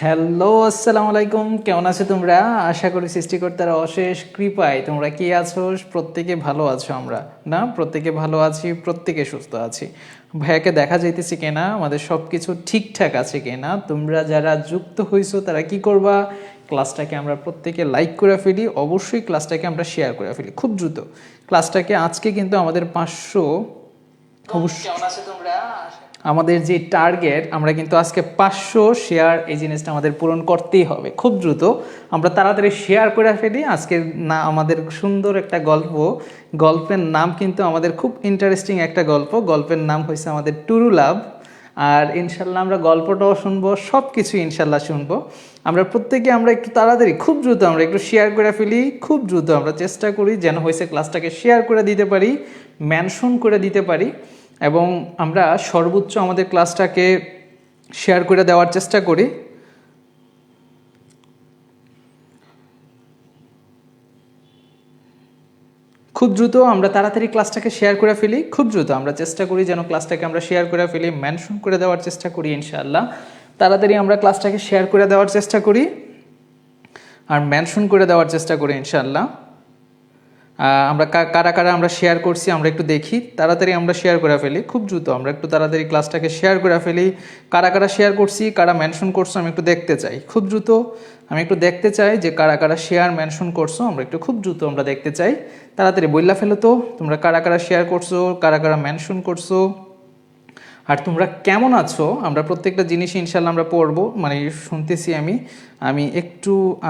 Hello, আসসালামু আলাইকুম। কেমন আছো তোমরা? আশা করি সৃষ্টিকর্তার অশেষ কৃপায় তোমরা কি আছো? প্রত্যেকে ভালো আছো। আমরা না প্রত্যেকে ভালো আছি, প্রত্যেকে সুস্থ আছি। ভাইয়াকে দেখা যাইতেছে কিনা, আমাদের সব কিছু ঠিকঠাক আছে কিনা। তোমরা যারা যুক্ত হইছো তারা কি করবা? ক্লাসটাকে আমরা প্রত্যেকে লাইক করে ফেলি, অবশ্যই ক্লাসটাকে আমরা শেয়ার করে ফেলি খুব দ্রুত। ক্লাসটাকে আজকে কিন্তু আমাদের 500 অবশ্যই কেমন আছো তোমরা? আমাদের যে টার্গেট, আমরা কিন্তু আজকে 500 শেয়ার, এই জিনিসটা আমাদের পূরণ করতেই হবে খুব দ্রুত। আমরা তাড়াতাড়ি শেয়ার করে ফেলি। আজকের না আমাদের সুন্দর একটা গল্পের নাম কিন্তু আমাদের খুব ইন্টারেস্টিং একটা গল্পের নাম হয়েছে আমাদের টুরু লাভ। আর ইনশাল্লাহ আমরা গল্পটাও শুনবো, সব কিছু ইনশাল্লাহ শুনবো। আমরা প্রত্যেকে আমরা একটু তাড়াতাড়ি খুব দ্রুত আমরা একটু শেয়ার করে ফেলি, খুব দ্রুত আমরা চেষ্টা করি যেন হয়েছে ক্লাসটাকে শেয়ার করে দিতে পারি, মেনশন করে দিতে পারি, এবং আমরা সর্বোচ্চ আমাদের ক্লাসটাকে শেয়ার করে দেওয়ার চেষ্টা করি। খুব দ্রুত আমরা তাড়াতাড়ি ক্লাসটাকে শেয়ার করে ফেলি, খুব দ্রুত আমরা চেষ্টা করি যেন ক্লাসটাকে আমরা শেয়ার করে ফেলি, মেনশন করে দেওয়ার চেষ্টা করি। ইনশাআল্লাহ তাড়াতাড়ি আমরা ক্লাসটাকে শেয়ার করে দেওয়ার চেষ্টা করি আর মেনশন করে দেওয়ার চেষ্টা করি ইনশাআল্লাহ। আমরা কারা কারা আমরা শেয়ার করছি আমরা একটু দেখি, তাড়াতাড়ি আমরা শেয়ার করে ফেলি খুব দ্রুত। আমরা একটু তাড়াতাড়ি ক্লাসটাকে শেয়ার করে ফেলি। কারা কারা শেয়ার করছি, কারা মেনশন করছো, আমি একটু দেখতে চাই খুব দ্রুত। আমি একটু দেখতে চাই যে কারা কারা শেয়ার মেনশন করছো, আমরা একটু খুব দ্রুত আমরা দেখতে চাই। তাড়াতাড়ি বইলা ফেলো তো তোমরা কারা কারা শেয়ার করছো, কারা কারা মেনশন করছো, আর তোমরা কেমন আছো। আমরা প্রত্যেকটা জিনিস ইনশাল্লাহ আমরা পড়বো, মানে শুনতেছি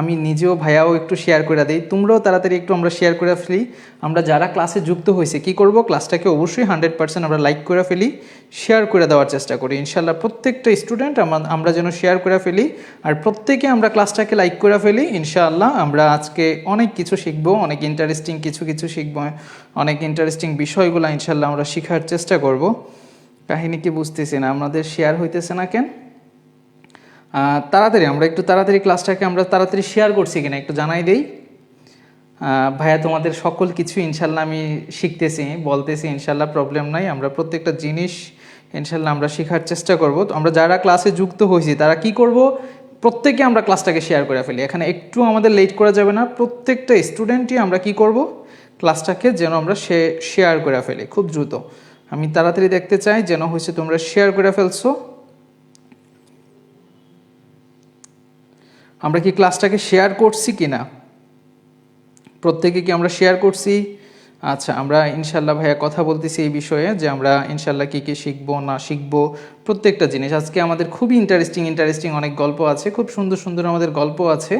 আমি নিজেও ভাইয়াও একটু শেয়ার করে দিই, তোমরাও তাড়াতাড়ি একটু আমরা শেয়ার করে ফেলি। আমরা যারা ক্লাসে যুক্ত হয়েছে কি করব, ক্লাসটাকে অবশ্যই 100% আমরা লাইক করে ফেলি, শেয়ার করে দেওয়ার চেষ্টা করি ইনশাল্লাহ। প্রত্যেকটা স্টুডেন্ট আমরা যেন শেয়ার করে ফেলি আর প্রত্যেকে আমরা ক্লাসটাকে লাইক করে ফেলি ইনশাআল্লাহ। আমরা আজকে অনেক কিছু শিখবো, অনেক ইন্টারেস্টিং কিছু শিখবো, অনেক ইন্টারেস্টিং বিষয়গুলো ইনশাল্লাহ আমরা শেখার চেষ্টা করব। কাহিনী কি বুঝতেছি না, আমাদের শেয়ার হইতেছে না কেন? তাড়াতাড়ি আমরা একটু তাড়াতাড়ি ক্লাসটাকে আমরা তাড়াতাড়ি শেয়ার করছি কিনা একটু জানাই দেই। ভাইয়া তোমাদের সকল কিছু ইনশাল্লাহ আমি শিখতেছি, বলতেছি ইনশাল্লাহ, প্রবলেম নাই। আমরা প্রত্যেকটা জিনিস ইনশাল্লাহ আমরা শেখার চেষ্টা করব। তো আমরা যারা ক্লাসে যুক্ত হয়েছি তারা কি করব, প্রত্যেকে আমরা ক্লাসটাকে শেয়ার করে ফেলি। এখানে একটু আমাদের লেট করা যাবে না, প্রত্যেকটা স্টুডেন্টই আমরা কি করব, ক্লাসটাকে যেন আমরা শেয়ার করে ফেলি খুব দ্রুত। আমি তাড়াতাড়ি দেখতে চাই যেন হয়েছে তোমরা শেয়ার করে ফেলছো। আমরা কি ক্লাসটাকে শেয়ার করছি কি না, প্রত্যেকে কি আমরা শেয়ার করছি? আচ্ছা, আমরা ইনশাল্লাহ ভাইয়া কথা বলতেছি এই বিষয়ে যে আমরা ইনশাল্লাহ কী কী শিখবো না শিখবো প্রত্যেকটা জিনিস। আজকে আমাদের খুবই ইন্টারেস্টিং অনেক গল্প আছে, খুব সুন্দর আমাদের গল্প আছে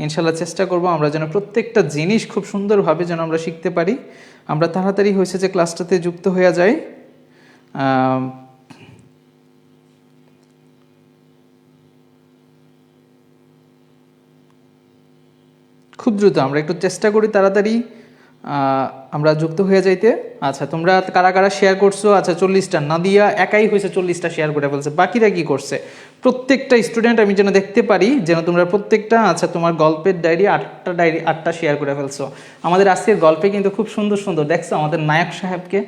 ইনশাল্লাহ। চেষ্টা করব আমরা যেন প্রত্যেকটা জিনিস খুব সুন্দরভাবে যেন আমরা শিখতে পারি। আমরা তাড়াতাড়ি হয়েছে যে ক্লাসটাতে যুক্ত হয়ে যাই। খুব দ্রুত আমরা একটু চেষ্টা করি তাড়াতাড়ি আমরা যুক্ত হয়ে যাইতে। আচ্ছা, তোমরা কারা কারা শেয়ার করছো? আচ্ছা, 40টা, নাদিয়া একাই হয়েছে 40টা শেয়ার করে ফেলছে, বাকিরা কি করছে? প্রত্যেকটা স্টুডেন্ট আমি যেন দেখতে পারি যেন তোমরা প্রত্যেকটা, আচ্ছা তোমার গল্পের ডায়েরি 8টা শেয়ার করে ফেলছো। আমাদের আজকের গল্পে কিন্তু খুব সুন্দর দেখছো আমাদের নায়ক সাহেবকে।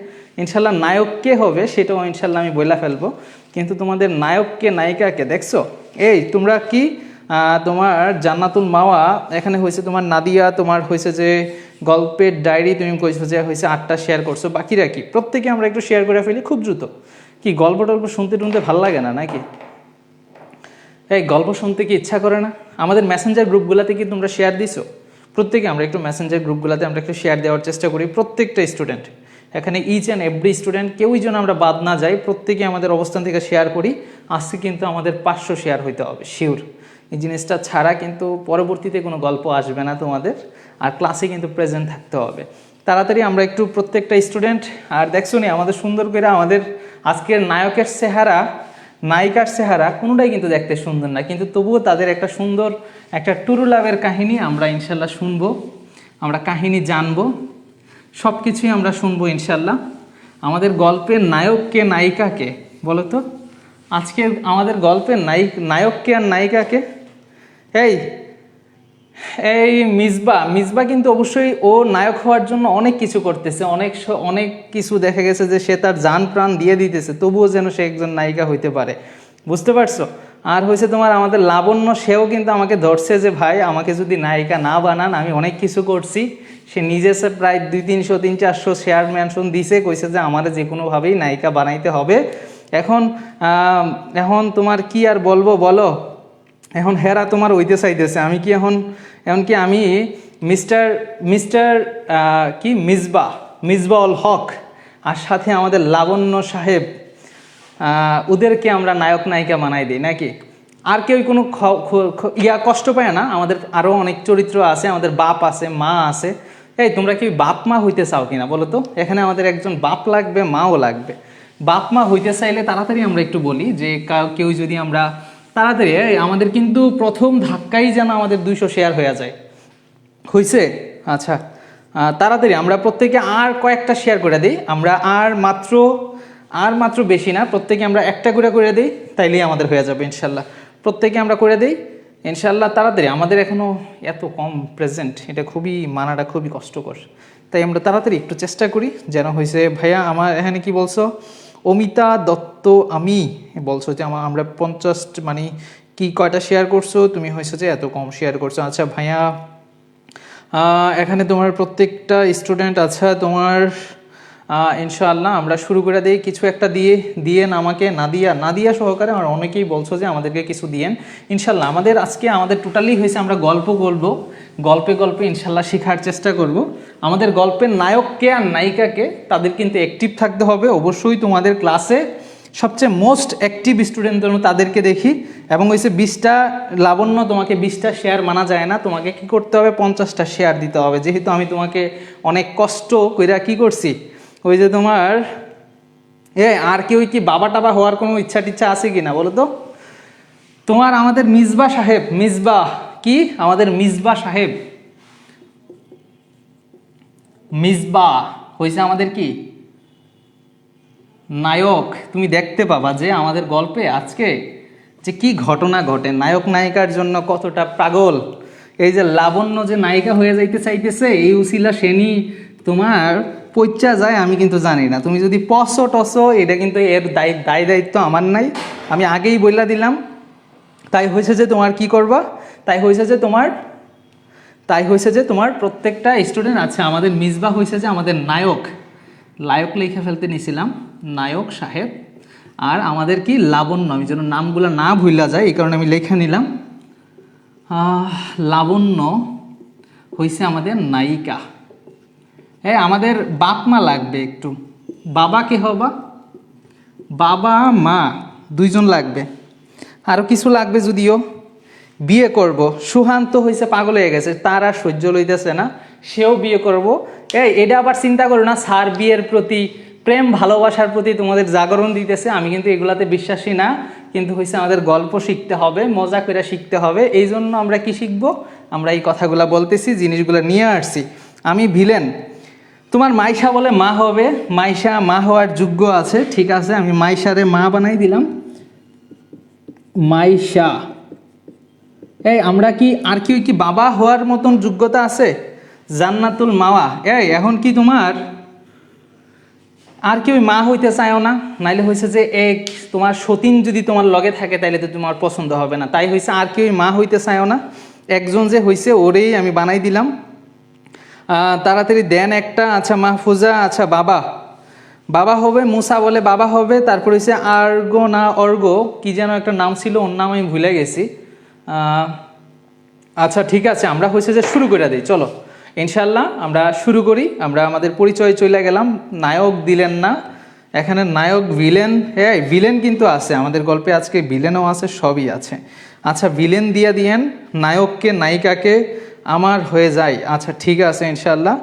ইনশাল্লাহ নায়ক কে হবে সেটাও ইনশাল্লাহ আমি বইলা ফেলবো, কিন্তু তোমাদের নায়ককে নায়িকাকে দেখছো? এই তোমরা কি তোমার জান্নাতুল মাওয়া এখানে হয়েছে, তোমার নাদিয়া তোমার হয়েছে যে গল্পের ডায়েরি তুমি কইছো যে হয়েছে 8টা শেয়ার করছো, বাকিরা কি? প্রত্যেকে আমরা একটু শেয়ার করে ফেলি খুব দ্রুত। কি গল্প টল্প শুনতে ভালো লাগে না নাকি? এই গল্প শুনতে কি ইচ্ছা করে না? আমাদের মেসেঞ্জার গ্রুপগুলোতে কি তোমরা শেয়ার দিছো? প্রত্যেকে আমরা একটু মেসেঞ্জার গ্রুপগুলোতে আমরা একটু শেয়ার দেওয়ার চেষ্টা করি, প্রত্যেকটা স্টুডেন্ট। এখানে ইচ অ্যান্ড এভরি স্টুডেন্ট, কেউই যেন আমরা বাদ না যাই, প্রত্যেকে আমাদের অবস্থান থেকে শেয়ার করি। আজকে কিন্তু আমাদের 500 শেয়ার হইতে হবে শিওর। এই জিনিসটা ছাড়া কিন্তু পরবর্তীতে কোনো গল্প আসবে না তোমাদের, আর ক্লাসে কিন্তু প্রেজেন্ট থাকতে হবে। তাড়াতাড়ি আমরা একটু প্রত্যেকটা স্টুডেন্ট, আর দেখছো নি আমাদের সুন্দর করে আমাদের আজকের নায়কের চেহারা, নায়িকার চেহারা কোনোটাই কিন্তু দেখতে সুন্দর না, কিন্তু তবুও তাদের একটা সুন্দর একটা টুরু লাভের কাহিনী আমরা ইনশাল্লাহ শুনবো, আমরা কাহিনী জানবো, সব কিছুই আমরা শুনবো ইনশাল্লাহ। আমাদের গল্পের নায়ককে নায়িকাকে বলো তো, আজকে আমাদের গল্পের নায়ককে আর নায়িকাকে? এই এই মিসবা কিন্তু অবশ্যই ও নায়ক হওয়ার জন্য অনেক কিছু করতেছে, অনেক কিছু দেখা গেছে যে সে তার জান প্রাণ দিয়ে দিতেছে, তবুও যেন সে একজন নায়িকা হইতে পারে, বুঝতে পারছো? আর হয়েছে তোমার আমাদের লাবণ্য, সেও কিন্তু আমাকে ধরছে যে ভাই আমাকে যদি নায়িকা না বানান, আমি অনেক কিছু করছি। সে নিজে সে প্রায় 200-300-400 শেয়ার মেনশন দিছে, কইছে যে আমার যে কোনোভাবেই নায়িকা বানাইতে হবে। এখন এখন তোমার কি আর বলবো বলো, এখন হেরা তোমার ওইতে চাইতেছে। আমি কি এখন এখন কি আমি মিস্টার মিস্টার কি মিসবাউল হক আর সাথে আমাদের লাবণ্য সাহেব, ওদেরকে আমরা নায়ক নায়িকা বানাই দিই নাকি? আর কেউ কোনো কষ্ট পায় না? আমাদের আরও অনেক চরিত্র আছে, আমাদের বাপ আছে, মা আছে। এই তোমরা কি বাপ মা হইতে চাও কিনা বলো তো? এখানে আমাদের একজন বাপ লাগবে, মাও লাগবে। বাপ মা হইতে চাইলে তাড়াতাড়ি আমরা একটু বলি যে কেউ যদি আমরা তাড়াতাড়ি, আমাদের কিন্তু প্রথম ধাক্কাই যেন আমাদের 200 শেয়ার হয়ে যায়। হয়েছে? আচ্ছা, তাড়াতাড়ি আমরা প্রত্যেকে আর কয়েকটা শেয়ার করে দিই। আমরা আর মাত্র বেশি না, প্রত্যেকে আমরা একটা করে দিই, তাইলেই আমাদের হয়ে যাবে ইনশাল্লাহ। প্রত্যেকে আমরা করে দিই ইনশাল্লাহ তাড়াতাড়ি। আমাদের এখনও এত কম প্রেজেন্ট, এটা খুবই মানাটা খুবই কষ্টকর। তাই আমরা তাড়াতাড়ি একটু চেষ্টা করি যেন হয়েছে। ভাইয়া আমার এখানে কি বলছো? অমিতা দত্ত, আমি বলছো যে আমরা 50 মানে কি কয়টা শেয়ার করছো তুমি, হয়েছে যে এত কম শেয়ার করছো। আচ্ছা ভাইয়া, এখানে তোমার প্রত্যেকটা স্টুডেন্ট, আচ্ছা তোমার ইনশাআল্লাহ আমরা শুরু করে দিই। কিছু একটা দিয়েন আমাকে, নাদিয়া সহকারে। আর অনেকেই বলছো যে আমাদেরকে কিছু দিয়েন ইনশাল্লাহ। আমাদের টোটালি হয়েছে আমরা গল্প বলবো, গল্পে ইনশাল্লাহ শেখার চেষ্টা করব। আমাদের গল্পের নায়ককে আর নায়িকাকে তাদের কিন্তু অ্যাক্টিভ থাকতে হবে অবশ্যই। তোমাদের ক্লাসে সবচেয়ে মোস্ট অ্যাক্টিভ স্টুডেন্ট যেন তাদেরকে দেখি। এবং হয়েছে 20টা লাবণ্য, তোমাকে 20টা শেয়ার মানা যায় না, তোমাকে কি করতে হবে 50টা শেয়ার দিতে হবে। যেহেতু আমি তোমাকে অনেক কষ্ট কইরা কি করছি, ওই যে তোমার আর কেউ কি বাবা টাবা হওয়ার কোনো ইচ্ছা টিচ্ছা আছে কি না বলো তো? তোমার আমাদের মিসবাহ সাহেব, মিসবাহ হয়েছে আমাদের কি নায়ক। তুমি দেখতে পাবা যে আমাদের গল্পে আজকে যে কি ঘটনা ঘটে, নায়ক নায়িকার জন্য কতটা পাগল। এই যে লাবণ্য যে নায়িকা হয়ে যাইতে চাইতেছে, এই উসিলা শ্রেণী তোমার পইচা যায় আমি কিন্তু জানি না। তুমি যদি টসো, এটা কিন্তু এর দায়িত্ব আমার নাই, আমি আগেই বইলা দিলাম। তাই হয়েছে যে তোমার কি করবা, তাই হয়েছে যে তোমার প্রত্যেকটা স্টুডেন্ট আছে। আমাদের মিসবাহ হয়েছে যে আমাদের নায়ক লিখে ফেলতে নিছিলাম, নায়ক সাহেব। আর আমাদের কি লাবণ্য, আমি যেন নামগুলো না ভুলা যায় এই কারণে আমি লেখা নিলাম। লাবণ্য হয়েছে আমাদের নায়িকা। আমাদের বাপ মা লাগবে একটু। বাবা কে হবা? বাবা মা দুইজন লাগবে। আরও কিছু লাগবে যদিও। বিয়ে করব, সুহান্ত হয়েছে পাগল হয়ে গেছে, তার আর সহ্য লইতেছে না, সেও বিয়ে করব। এটা আবার চিন্তা করো না, স্যার বিয়ের প্রতি প্রেম ভালোবাসার প্রতি তোমাদের জাগরণ দিতেছে, আমি কিন্তু এগুলাতে বিশ্বাসী না। কিন্তু হয়েছে আমাদের গল্প শিখতে হবে, মজা করে শিখতে হবে। এই জন্য আমরা কি শিখবো, আমরা এই কথাগুলো বলতেছি, জিনিসগুলো নিয়ে আসছি। আমি ভিলেন, তোমার মাইশা বলে মা হবে, মাইশা মা হওয়ার যোগ্য আছে, ঠিক আছে, আমি মাইশারে মা বানাই দিলাম, মাইশা। আমরা কি আর কেউ কি বাবা হওয়ার মতন যোগ্যতা আছে? জান্নাতুল মাওয়া। এখন কি তোমার আর কেউ মা হইতে চায়ও না? নাইলে হয়েছে যে তোমার সতীন যদি তোমার লগে থাকে তাইলে তো তোমার পছন্দ হবে না। তাই হয়েছে আর কেউ মা হইতে চায়ও না, একজন যে হয়েছে ওরেই আমি বানাই দিলাম। তাড়াতাড়ি দেন একটা। আচ্ছা মাহফুজা, আচ্ছা বাবা হবে, মুসা বলে বাবা হবে। তারপর হচ্ছে অর্গ কি যেন একটা নাম ছিল, ওর নাম আমি ভুলে গেছি। আচ্ছা ঠিক আছে, আমরা হয়েছে যে শুরু করে দিই, চলো ইনশাল্লাহ আমরা শুরু করি। আমরা আমাদের পরিচয় চলে গেলাম, নায়ক দিলেন না এখানে, নায়ক ভিলেন, ভিলেন কিন্তু আছে আমাদের গল্পে, আজকে ভিলেনও আছে, সবই আছে। আচ্ছা ভিলেন দিয়েন, নায়ককে নায়িকাকে আমার হয়ে যায়। আচ্ছা ঠিক আছে ইনশাল্লাহ।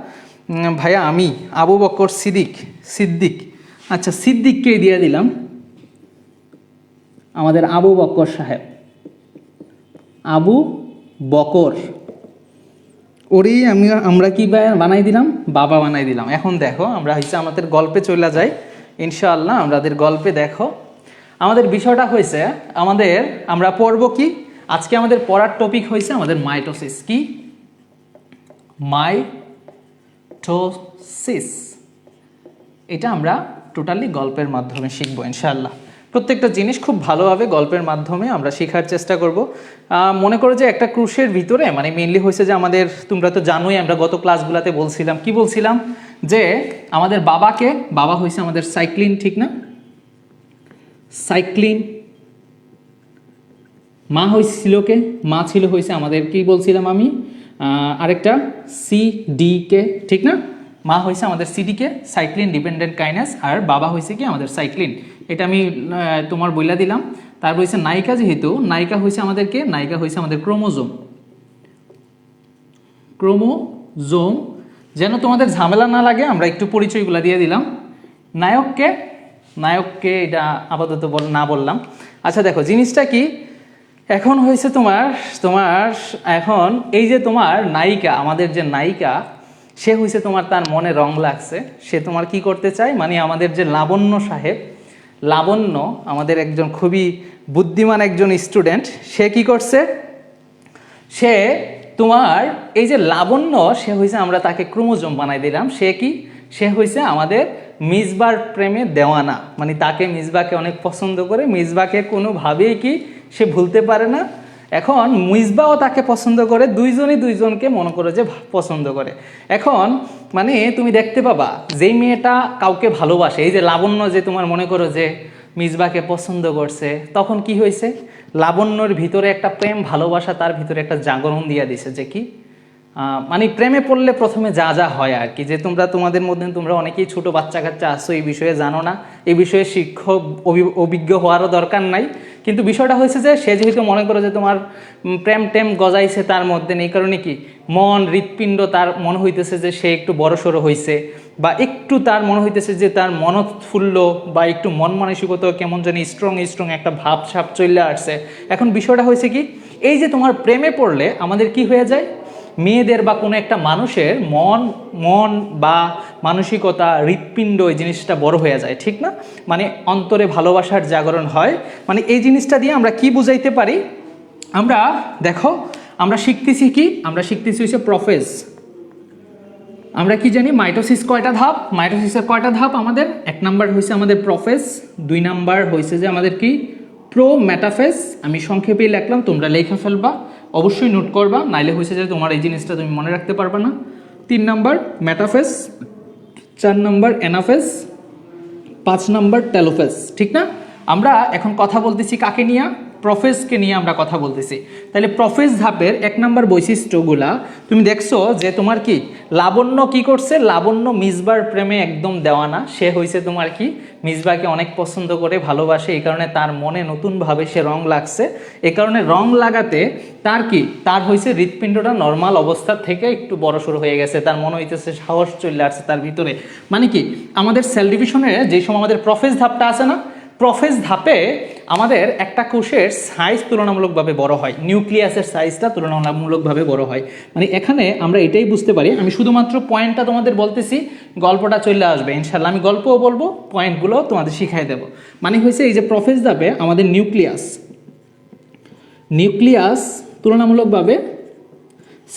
ভাইয়া আমি আবু বকর সিদ্দিক। আচ্ছা সিদ্দিককে দিয়ে দিলাম, আমাদের আবু বকর সাহেব, আবু বকর, ওরই আমরা কি বানাই দিলাম, বাবা বানাই দিলাম। এখন দেখো আমরা হচ্ছে আমাদের গল্পে চলে যাই ইনশাআল্লাহ। আমাদের গল্পে দেখো আমাদের বিষয়টা হয়েছে, আমরা পড়ব কি আজকে, আমাদের পড়ার টপিক হয়েছে আমাদের মাইটোসিস। কি মাইটোসিস, এটা আমরা টোটালি গল্পের মাধ্যমে শিখবো ইনশাআল্লাহ। প্রত্যেকটা জিনিস খুব ভালোভাবে গল্পের মাধ্যমে আমরা শেখার চেষ্টা করব। মনে করো যে একটা ক্রুশের ভিতরে মানে মেইনলি হয়েছে যে আমাদের, তোমরা তো জানোই আমরা গত ক্লাসগুলোতে বলছিলাম, কি বলছিলাম যে আমাদের বাবা হয়েছে আমাদের সাইক্লিন, ঠিক না? সাইক্লিন। মা হয়েছিল কে? মা ছিল হয়েছে আমাদের, কি বলছিলাম আমি, আরেকটা সিডিকে, ঠিক না? মা হয়েছে আমাদের সিডিকে, সাইক্লিন ডিপেন্ডেন্ট কাইনেস, আর বাবা হয়েছে কি আমাদের সাইক্লিন। এটা আমি তোমার বইলা দিলাম। তারপর হয়েছে নায়িকা, যেহেতু নায়িকা হয়েছে আমাদেরকে, নায়িকা হয়েছে আমাদের ক্রোমোজোম। ক্রোমোজোম, যেন তোমাদের ঝামেলা না লাগে আমরা একটু পরিচয়গুলো দিয়ে দিলাম। নায়ককে এটা আপাতত না বললাম। আচ্ছা দেখো জিনিসটা কি, এখন হয়েছে তোমার এখন এই যে তোমার নায়িকা, আমাদের যে নায়িকা, সে হয়েছে তোমার, তার মনে রং লাগছে, সে তোমার কি করতে চায়, মানে আমাদের যে লাবণ্য সাহেব, লাবণ্য আমাদের একজন খুবই বুদ্ধিমান একজন স্টুডেন্ট, সে কি করছে, সে তোমার এই যে লাবণ্য, সে হয়েছে, আমরা তাকে ক্রোমোজোম বানাই দিলাম। সে কি, সে হয়েছে আমাদের মিসবার প্রেমে দেওয়ানা, মানে তাকে মিসবাকে অনেক পছন্দ করে, মিসবাকে কোনোভাবেই কি সে ভুলতে পারে না। এখন মিসবাও তাকে পছন্দ করে, দুইজনই দুইজনকে মনে করে যে পছন্দ করে। এখন মানে তুমি দেখতে পাবা যেই মেয়েটা কাউকে ভালোবাসে, এই যে লাবণ্য যে তোমার মনে করো যে মিসবাকে পছন্দ করছে, তখন কি হয়েছে, লাবণ্যর ভিতরে একটা প্রেম ভালোবাসা, তার ভিতরে একটা জাগরণ দিয়ে দিছে যে কি, মানে প্রেমে পড়লে প্রথমে যা যা হয় আর কি, যে তোমাদের মধ্যে তোমরা অনেকেই ছোট বাচ্চা কাচ্চা আসছো, এই বিষয়ে জানো না, এই বিষয়ে শিক্ষক অভিজ্ঞ হওয়ারও দরকার নাই। কিন্তু বিষয়টা হয়েছে যে সে যেহেতু মনে করো যে তোমার প্রেম টেম গজাইছে তার মধ্যে, এই কারণে কি মন হৃৎপিণ্ড তার মনে হইতেছে যে সে একটু বড়সড় হয়েছে, বা একটু তার মনে হইতেছে যে তার মনোৎফুল্ল, বা একটু মন মানসিকতা কেমন জানি স্ট্রং একটা ভাব ছাপ চলে আসছে। এখন বিষয়টা হয়েছে কি, এই যে তোমার প্রেমে পড়লে আমাদের কি হয়ে যায়, মেয়েদের বা কোনো একটা মানুষের মন বা মানসিকতা, হৃৎপিণ্ড, এই জিনিসটা বড় হয়ে যায়, ঠিক না? মানে অন্তরে ভালোবাসার জাগরণ হয়। মানে এই জিনিসটা দিয়ে আমরা কি বুঝাইতে পারি, আমরা দেখো আমরা শিখতেছি কি, আমরা শিখতেছি হচ্ছে প্রোফেজ। আমরা কি জানি মাইটোসিস কয়টা ধাপ, মাইটোসিসের কয়টা ধাপ আমাদের, 1 নাম্বার হয়েছে আমাদের প্রোফেজ, 2 নাম্বার হয়েছে যে আমাদের কি প্রোমেটাফেজ। আমি সংক্ষেপেই লিখলাম, তোমরা লেখা ফেলবা, অবশ্যই নোট করবা, নাইলে হয়েছে যে তোমার এই জিনিসটা তুমি মনে রাখতে পারবা না। 3 number metaphase, 4 number anaphase, 5 number telophase, ঠিক না? আমরা এখন কথা বলতেছি কাকে নিয়ে, প্রোফেজকে নিয়ে আমরা কথা বলতেছি। তাহলে প্রোফেজ ধাপের 1 নাম্বার বৈশিষ্ট্যগুলা তুমি দেখছো যে তোমার কি লাবণ্য কি করছে, লাবণ্য মিসবার প্রেমে একদম দেওয়ানা, সে হয়েছে তোমার কি মিসবাকে অনেক পছন্দ করে, ভালোবাসে, এই কারণে তার মনে নতুনভাবে সে রং লাগছে। এই কারণে রং লাগাতে তার কি, তার হয়েছে হৃৎপিণ্ডটা নর্মাল অবস্থা থেকে একটু বড়সড় হয়ে গেছে, তার মনে হইতেছে সাহস চলে আসছে তার ভিতরে। মানে কি আমাদের সেল ডিভিশনে যে সময় আমাদের প্রোফেজ ধাপটা আছে না, প্রোফেজ ধাপে আমাদের একটা কোষের সাইজ তুলনামূলকভাবে বড় হয়, নিউক্লিয়াসের সাইজটা তুলনামূলকভাবে বড় হয়। মানে এখানে আমরা এটাই বুঝতে পারি, আমি শুধুমাত্র পয়েন্টটা তোমাদের বলতেছি, গল্পটা চলে আসবে ইনশাল্লাহ, আমি গল্পও বলবো, পয়েন্টগুলো তোমাদের শিখাই দেবো। মানে হয়েছে এই যে প্রোফেজ ধাপে আমাদের নিউক্লিয়াস তুলনামূলকভাবে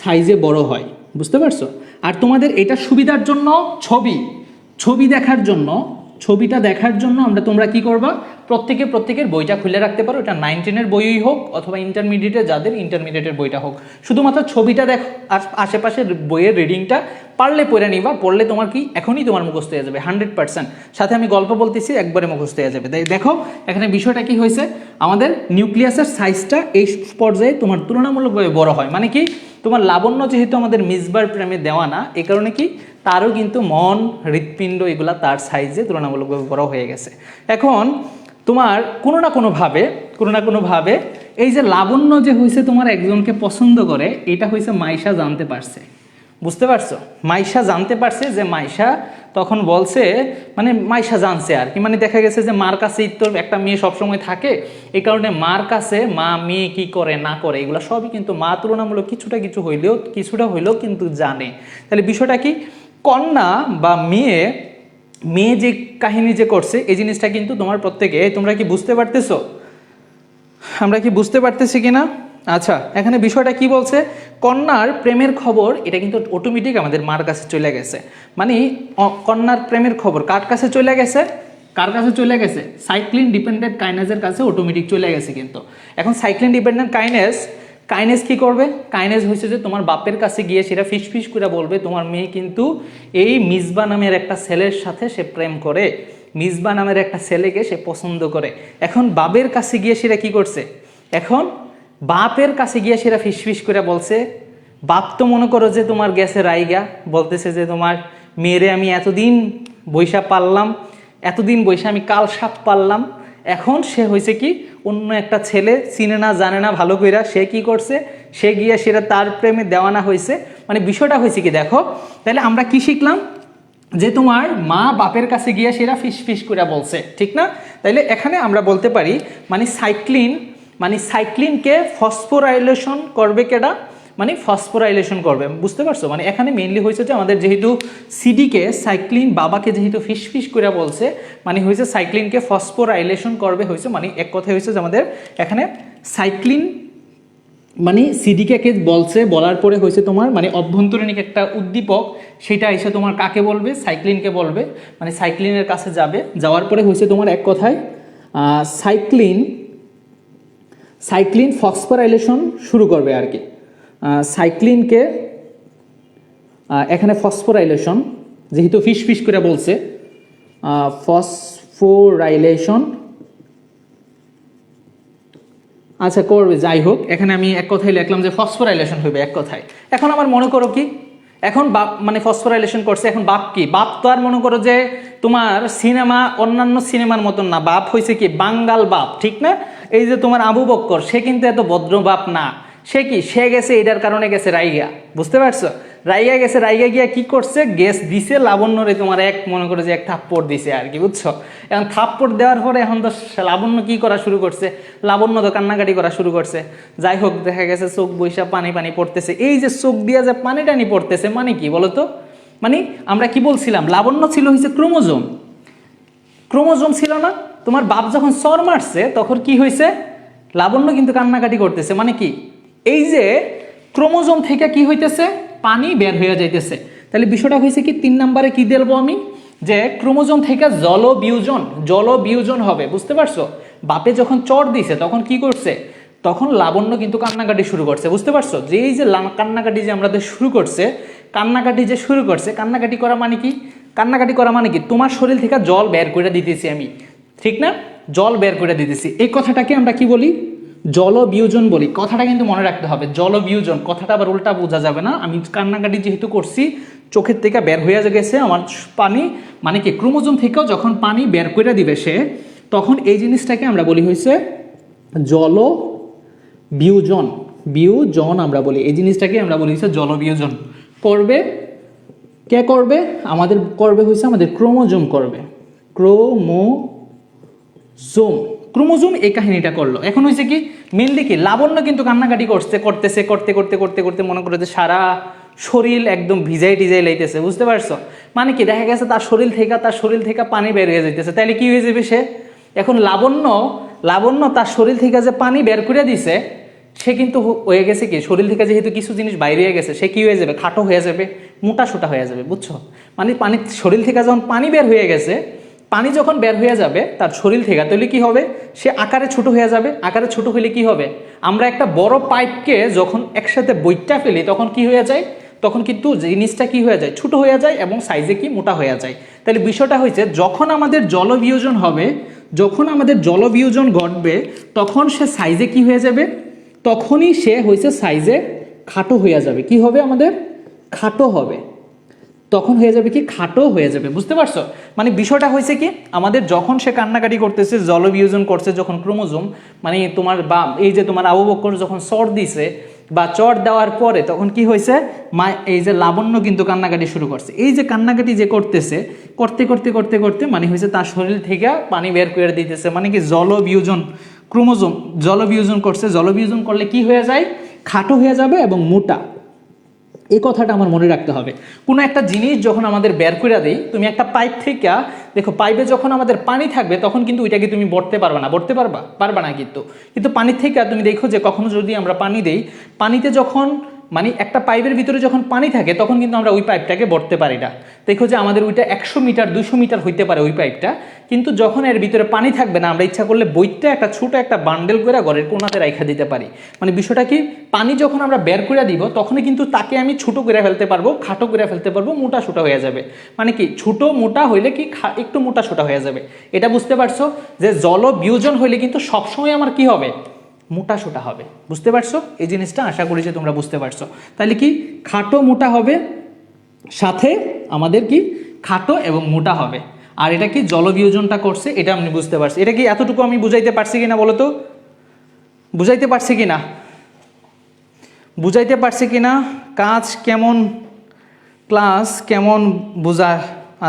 সাইজে বড় হয়, বুঝতে পারছো? আর তোমাদের এটা সুবিধার জন্য ছবিটা দেখার জন্য তোমরা কি করবা, প্রত্যেকের বইটা খুলে রাখতে পারো, এটা 9, 10-এর বইই হোক অথবা ইন্টারমিডিয়েটের যাদের ইন্টারমিডিয়েটের বইটা হোক, শুধুমাত্র ছবিটা দেখো, আর আশেপাশের বইয়ের রিডিংটা পারলে পড়ে নিবা, পড়লে তোমার কি এখনই তোমার মুখস্থ হয়ে যাবে 100%। সাথে আমি গল্প বলতেছি, একবারে মুখস্থ হয়ে যাবে। তাই দেখো এখানে বিষয়টা কি হয়েছে, আমাদের নিউক্লিয়াসের সাইজটা এই পর্যায়ে তোমার তুলনামূলকভাবে বড় হয়। মানে কি তোমার লাবণ্য যেহেতু আমাদের মিসবার প্রেমে দেওয়া না, এই কারণে কি তারও কিন্তু মন, হৃৎপিণ্ড এগুলা তার সাইজে তুলনামূলকভাবে বড় হয়ে গেছে। এখন তোমার কোনো না কোনোভাবে এই যে লাবণ্য যে হয়েছে তোমার একজনকে পছন্দ করে, এটা হয়েছে মাইশা জানতে পারছে, বুঝতে পারছো? মাইশা জানতে পারছে যে মাইশা তখন বলছে, মানে মাইশা জানছে আর কি, মানে দেখা গেছে যে মার কাছেই তো একটা মেয়ে সবসময় থাকে, এই কারণে মার কাছে মা মেয়ে কি করে না করে এগুলো সবই কিন্তু মা তুলনামূলক কিছুটা হইলেও কিন্তু জানে। তাহলে বিষয়টা কি, কন্যা বা মেয়ে যে কাহিনী যে করছে এই জিনিসটা কিন্তু তোমার প্রত্যেকে, তোমরা কি বুঝতে পারতেছো, আমরা কি বুঝতে পারতেছি কিনা? আচ্ছা এখানে বিষয়টা কি বলছে, কন্যার প্রেমের খবর এটা কিন্তু অটোমেটিক আমাদের মার কাছে চলে গেছে। মানে কন্যার প্রেমের খবর কার কাছে চলে গেছে, কার কাছে চলে গেছে? সাইক্লিন ডিপেন্ডেন্ট কাইনেজের কাছে অটোমেটিক চলে গেছে। কিন্তু এখন সাইক্লিন ডিপেন্ডেন্ট কাইনেজ কি করবে? কাইনেজ হচ্ছে যে তোমার বাপের কাছে গিয়ে সেটা ফিস করে বলবে তোমার মেয়ে কিন্তু এই মিসবা নামের একটা ছেলের সাথে সে প্রেম করে, মিসবা নামের একটা ছেলেকে সে পছন্দ করে। এখন বাপের কাছে গিয়ে সেটা কি করছে? এখন বাপের কাছে গিয়ে সেটা ফিস করে বলছে। বাপ তো মনে করো যে তোমার গেছে রাইগা, বলতেছে যে তোমার মেয়েরে আমি এতদিন বৈশা পারলাম, এতদিন বৈশা আমি কাল সাপ পারলাম, এখন সে হয়েছে কি অন্য একটা ছেলে চিনে না জানে না ভালো কইরা, সে কি করছে? সে গিয়ে সেটা তার প্রেমে দেওয়ানা হয়েছে। মানে বিষয়টা হয়েছে কি দেখো, তাহলে আমরা কি শিখলাম? যে তোমার মা বাপের কাছে গিয়ে সেটা ফিস করে বলছে, ঠিক না? তাইলে এখানে আমরা বলতে পারি মানে সাইক্লিনকে ফসফোরাইলেশন করবে কেডা? মানে ফসফোরাইলেশন করবে, বুঝতে পারছো? মানে এখানে মেইনলি হয়েছে যে আমাদের যেহেতু সিডিকে সাইক্লিন বাবাকে যেহেতু ফিস করে বলছে, মানে হয়েছে সাইক্লিনকে ফসফোরাইলেশন করবে হয়েছে। মানে এক কথায় হয়েছে যে আমাদের এখানে সাইক্লিন মানে সিডিকে বলছে, বলার পরে হয়েছে তোমার মানে অভ্যন্তরীণ একটা উদ্দীপক, সেটা এসে তোমার কাকে বলবে? সাইক্লিনকে বলবে। মানে সাইক্লিনের কাছে যাবে, যাওয়ার পরে হয়েছে তোমার এক কথায় সাইক্লিন ফসফোরাইলেশন শুরু করবে আর কি। সাইক্লিনকে এখানে ফসফোরাইলেশন যেহেতু ফিস করে বলছে, ফসফোরাইলেশন আচ্ছা করবে। যাই হোক, এখানে আমি এক কথায় লিখলাম যে ফসফোরাইলেশন হবে এক কথায়। এখন আমার মনে করো কি, এখন বাপ মানে ফসফোরাইলেশন করছে, এখন বাপ কি? বাপ তো আর মনে করো যে তোমার সিনেমা অন্যান্য সিনেমার মতন না, বাপ হয়েছে কি বাঙ্গাল বাপ, ঠিক না? এই যে তোমার আবু বক্কর, সে কিন্তু এত ভদ্র বাপ না। সে কি? সে গেছে এটার কারণে গেছে রাইগা, বুঝতে পারছো? রাইগা গেছে, রাইগা গিয়া কি করছে? গ্যাস দিছে লাবণ্যরে তোমার এক মনে করে যে এক থাপ্পড় দিছে আর কি, বুঝছো? এখন থাপ্পড় দেওয়ার পরে এখন তো লাবণ্য কি করা শুরু করছে? লাবণ্য তো কান্নাকাটি করা শুরু করছে। যাই হোক, দেখা গেছে চোখ বৈশা পানি পড়তেছে। এই যে চোখ দিয়া যে পানি টানি পড়তেছে মানে কি বলো তো? মানে আমরা কি বলছিলাম? লাবণ্য ছিল হয়েছে ক্রোমোজোম ছিল না? তোমার বাপ যখন চর মারছে তখন কি হয়েছে? লাবণ্য কিন্তু কান্নাকাটি করতেছে। মানে কি? এই যে ক্রোমোজোম থেকে কি হইতেছে? পানি বের হয়ে যাইতেছে। তাহলে বিষয়টা হয়েছে কি 3 নম্বরে কি দেবো আমি? যে ক্রোমোজোম থেকে জলবিয়োজন হবে, বুঝতে পারছো? বাপে যখন চর দিছে তখন কি করছে? তখন লাবণ্য কিন্তু কান্নাকাটি শুরু করছে, বুঝতে পারছো? যে এই যে কান্নাকাটি যে আমাদের শুরু করছে, কান্নাকাটি করা মানে কি? কান্নাকাটি করা মানে কি? তোমার শরীর থেকে জল বের করে দিতেছি আমি, ঠিক না? জল বের করে দিতেছি। এই কথাটাকে আমরা কি বলি? জলবিয়োজন বলি। কথাটা কিন্তু মনে রাখতে হবে, জলবিয়োজন। কথাটা আবার উল্টা বোঝা যাবে না। আমি কান্নাকাটি যেহেতু করছি, চোখের থেকে বের হয়ে গেছে আমার পানি, মানে কি ক্রোমোজোম থেকেও যখন পানি বের করে দিবে সে, তখন এই জিনিসটাকে আমরা বলি হয়েছে জলবিয়োজন আমরা বলি। এই জিনিসটাকে আমরা বলি হচ্ছে জলবিয়োজন। করবে কে? করবে আমাদের, করবে হয়েছে আমাদের ক্রোমোজোম করবে। ক্রোমোজোম এই কাহিনীটা করলো। এখন হয়েছে কি মেনলি কি লাবণ্য কিন্তু কান্নাকাটি করতে মনে করে যে সারা শরীর একদম ভিজাই লাইতেছে, বুঝতে পারছো? মানে কি দেখা গেছে তার শরীর থেকে পানি বের হয়ে যাইতেছে। তাইলে কি হয়ে যাবে সে? এখন লাবণ্য তার শরীর থেকে যে পানি বের করে দিছে, সে কিন্তু হয়ে গেছে কি শরীর থেকে যেহেতু কিছু জিনিস বাইরে হয়ে গেছে, সে কি হয়ে যাবে? খাটো হয়ে যাবে, মোটা সোটা হয়ে যাবে, বুঝছো? মানে শরীর থেকে যখন পানি বের হয়ে গেছে, পানি যখন বের হয়ে যাবে তার শরীর থেকে, তাহলে কি হবে? সে আকারে ছোট হয়ে যাবে। আকারে ছোট হলে কি হবে? আমরা একটা বড় পাইপকে যখন একসাথে বইটা ফেলি তখন কি হয়ে যায়? তখন কিন্তু জিনিসটা কি হয়ে যায়? ছোট হয়ে যায় এবং সাইজে কি মোটা হয়ে যায়। তাহলে বিষয়টা হয়েছে যখন আমাদের জলবিয়োজন হবে, যখন আমাদের জলবিয়োজন ঘটবে, তখন সে সাইজে কি হয়ে যাবে? তখনই সে হয়েছে সাইজে খাটো হয়ে যাবে। কি হবে? আমাদের খাটো হবে। তখন হয়ে যাবে কি? খাটো হয়ে যাবে, বুঝতে পারছো? মানে বিষয়টা হয়েছে কি আমাদের যখন সে কান্নাকাটি করতেছে, জলবিয়োজন করছে যখন ক্রোমোজোম, মানে তোমার বা এই যে তোমার আবু বকর যখন চর দিছে বা চর দেওয়ার পরে তখন কি হয়েছে? এই যে লাবণ্য কিন্তু কান্নাকাটি শুরু করছে। এই যে কান্নাকাটি যে করতেছে, করতে মানে হয়েছে তার শরীর থেকে পানি বের করে দিতেছে। মানে কি জলবিয়োজন, ক্রোমোজোম জলবিয়োজন করছে। জলবিয়োজন করলে কি হয়ে যায়? খাটো হয়ে যাবে এবং মোটা। এই কথাটা আমার মনে রাখতে হবে। কোনো একটা জিনিস যখন আমাদের বের করে দিই, তুমি একটা পাইপ থেকে দেখো, পাইপে যখন আমাদের পানি থাকবে তখন কিন্তু ওইটাকে তুমি ভরতে পারবা না কিন্তু পানির থেকে তুমি দেখো যে কখনো যদি আমরা পানি দেই, পানিতে যখন মানে একটা পাইপের ভিতরে যখন পানি থাকে তখন কিন্তু আমরা ওই পাইপটাকে ভরতে পারি না। দেখো যে আমাদের ওইটা 100 মিটার 200 মিটার হইতে পারে ওই পাইপটা, কিন্তু যখন এর ভিতরে পানি থাকবে না আমরা ইচ্ছা করলে বইটা একটা ছোট একটা বান্ডেল করে ঘরের কোনাতে রাখা দিতে পারি। মানে বিষয়টা কি, পানি যখন আমরা বের করে দিব তখনই কিন্তু তাকে আমি ছোট করে ফেলতে পারবো, খাটো করে ফেলতে পারবো, মোটা সোটা হয়ে যাবে। মানে কি ছোট মোটা হইলে কি একটু মোটা সোটা হয়ে যাবে, এটা বুঝতে পারছো? যে জল বিয়োজন হইলে কিন্তু সবসময় আমার কি হবে, মোটা সোটা হবে। বুঝতে পারছো এই জিনিসটা? আশা করি যে তোমরা বুঝতে পারছো। তাহলে কি খাটো মোটা হবে, সাথে আমাদের কি খাটো এবং মোটা হবে। আর এটা কি জলবিয়োজনটা করছে, এটা আমি বুঝতে পারছি। এটা কি এতটুকু আমি বুঝাইতে পারছি কিনা বলো তো? বুঝাইতে পারছি কিনা? বুঝাইতে পারছি কিনা? কাজ কেমন, ক্লাস কেমন বুঝা?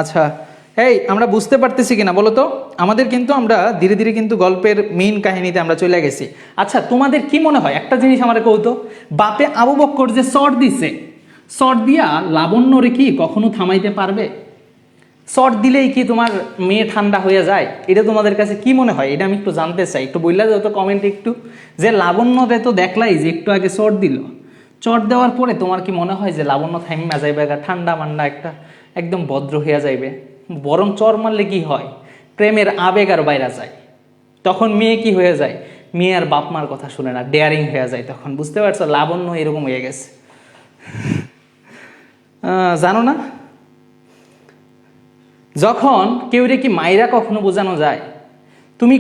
আচ্ছা এই আমরা বুঝতে পারতেছি কিনা বলো তো? আমাদের কিন্তু আমরা ধীরে ধীরে কিন্তু গল্পের মেইন কাহিনীতে আমরা চলে গেছি। আচ্ছা তোমাদের কি মনে হয়, একটা জিনিস আমার কৌতো, বাপে আবু বক্কর যে শর্ট দিছে, শর্ট দিয়া লাবণ্যরে কি কখনো থামাইতে পারবে? শর্ট দিলেই কি তোমার মেয়ে ঠান্ডা হয়ে যায়? এটা তোমাদের কাছে কি মনে হয়? এটা আমি একটু জানতে চাই, একটু বললা যাও তো কমেন্টে একটু, যে লাবণ্যরে তো দেখলাই যে একটু আগে শর্ট দিল, চট দেওয়ার পরে তোমার কি মনে হয় যে লাবণ্য থাইমা যাইবে, ঠান্ডা মান্ডা একটা একদম ভদ্র হইয়া যাইবে? বরং চর মারলে কি হয়, প্রেমের আবেগ আর বাইরা যায়, তখন মেয়ে কি হয়ে যায়, মেয়ে আর বাপ মার কথা শুনে না, ডেয়ারিং হয়ে যায় তখন। বুঝতে পারছো? লাবণ্য এরকম হয়ে গেছে, জানো না? যখন কেউ রে কি মাইরা কখনো বোঝানো যায়? তুমি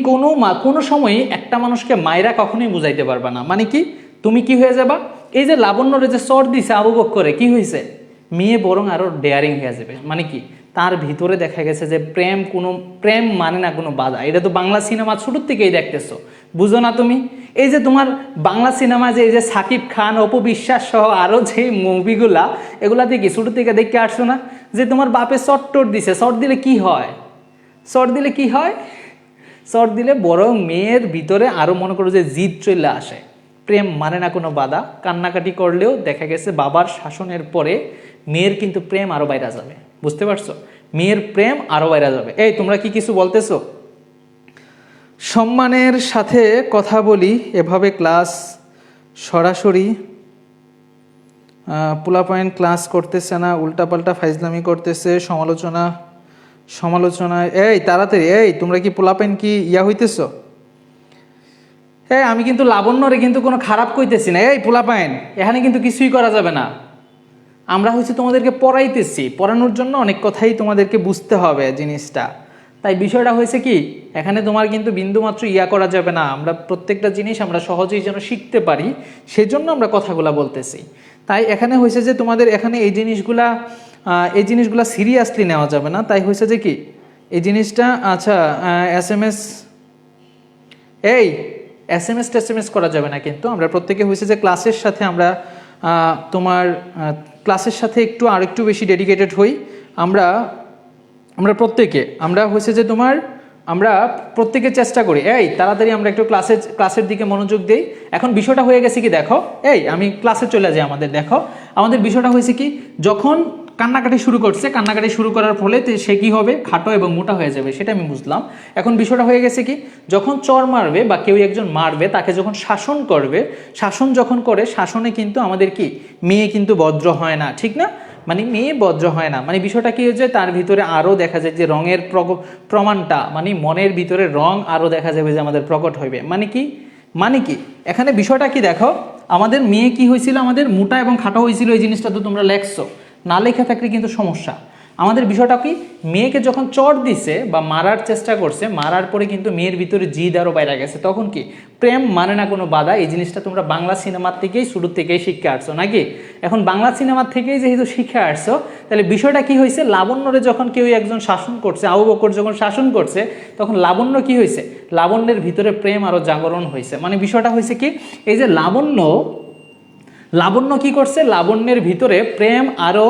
কোনো সময়ে একটা মানুষকে মাইরা কখনোই বুঝাইতে পারবা না। মানে কি তুমি কি হয়ে যাবা, এই যে লাবণ্যরে যে চর দিছে আবু বক্করে, কি হয়েছে, মেয়ে বরং আরো ডেয়ারিং হয়ে যাবে। মানে কি তার ভিতরে দেখা গেছে যে প্রেম মানে না কোনো বাধা। এটা তো বাংলা সিনেমা ছোটোর থেকেই দেখতেছো, বুঝো না তুমি? এই যে তোমার বাংলা সিনেমা যে এই যে সাকিব খান, অপু বিশ্বাস সহ আরো যে মুভিগুলা, এগুলাতে কি ছোটো থেকে দেখতে আসছো না, যে তোমার বাপে চট্টর দিছে, চট দিলে কি হয়, চট দিলে কি হয়, চট দিলে বরং মেয়ের ভিতরে আরো মনে করো যে জিদ চলে আসে। প্রেম মানে না কোনো বাধা, কান্নাকাটি করলেও দেখা গেছে বাবার শাসনের পরে মেয়ের কিন্তু প্রেম আরো বাইরা যাবে। বুঝতে পারছো? মেয়ের প্রেম আরো বাইরা যাবে। এই তোমরা কি কিছু বলতেছো? সম্মানের সাথে কথা বলি, এভাবে ক্লাস সরাসরি পোলাপয়েন্ট ক্লাস করতেছে না, উল্টাপাল্টা ফাইজলামি করতেছে, সমালোচনায়। এই তাড়াতাড়ি, এই তোমরা কি পোলাপয়েন্ট কি ইয়া হইতেছ? এই আমি কিন্তু লাবণ্যরে কিন্তু কোনো খারাপ কইতেছি না। এই পোলাপয়েন্ট এখানে কিন্তু কিছুই করা যাবে না, আমরা হচ্ছে তোমাদেরকে পড়াইতেছি, পড়ানোর জন্য অনেক কথাই তোমাদেরকে বুঝতে হবে জিনিসটা। তাই বিষয়টা হয়েছে কি, এখানে তোমার কিন্তু বিন্দুমাত্র ইয়া করা যাবে না। আমরা প্রত্যেকটা জিনিস আমরা সহজেই যেন শিখতে পারি, সেজন্য আমরা কথাগুলা বলতেছি। তাই এখানে হয়েছে যে তোমাদের এখানে এই জিনিসগুলা সিরিয়াসলি নেওয়া যাবে না। তাই হয়েছে যে কি এই জিনিসটা, আচ্ছা এসএমএস করা যাবে না, কিন্তু আমরা প্রত্যেকে হয়েছে যে ক্লাসের সাথে আমরা ক্লাসের সাথে আরেকটু বেশি ডেডিকেটেড হই। আমরা প্রত্যেকে হয়েছে যে আমরা প্রত্যেকে চেষ্টা করি, এই তাড়াতাড়ি আমরা একটু ক্লাসের দিকে মনোযোগ দেই। এখন বিষয়টা হয়ে গেছে কি দেখো, এই আমি ক্লাসে চলে যাই। আমাদের বিষয়টা হয়েছে কি, যখন কান্নাকাটি শুরু করার ফলে সে কি হবে, খাটো এবং মোটা হয়ে যাবে, সেটা আমি বুঝলাম। এখন বিষয়টা হয়ে গেছে কি, যখন চর মারবে বা কেউ একজন মারবে, তাকে যখন শাসন করবে, শাসনে কিন্তু আমাদের কি মেয়ে কিন্তু ভদ্র হয় না, ঠিক না? মানে মেয়ে ভদ্র হয় না, মানে বিষয়টা কি হয়েছে, তার ভিতরে আরো দেখা যায় যে রঙের প্রমাণটা, মানে মনের ভিতরে রং আরো দেখা যাবে যে আমাদের প্রকট হইবে। মানে কি এখানে বিষয়টা কি দেখো, আমাদের মেয়ে কি হয়েছিল, আমাদের মোটা এবং খাটো হয়েছিল, এই জিনিসটা তো তোমরা লেখছো, না লেখা থাকলে কিন্তু সমস্যা। আমাদের বিষয়টা কি, মেয়েকে যখন চট দিছে বা মারার চেষ্টা করছে, মারার পরে কিন্তু মেয়ের ভিতরে জিদ আরো বাইরে গেছে, তখন কি প্রেম মানে না কোনো বাধা। এই জিনিসটা তোমরা বাংলা সিনেমার থেকেই শুরু থেকেই শিখে আসছো নাকি? এখন বাংলা সিনেমার থেকেই যেহেতু শিখে আসছো, তাহলে বিষয়টা কি হয়েছে, লাবণ্যরে যখন কেউ একজন শাসন করছে, আবু বকর যখন শাসন করছে, তখন লাবণ্য কি হয়েছে, লাবণ্যের ভিতরে প্রেম আরো জাগরণ হয়েছে। মানে বিষয়টা হয়েছে কি, এই যে লাবণ্য কি করছে, লাবণ্যের ভিতরে প্রেম আরো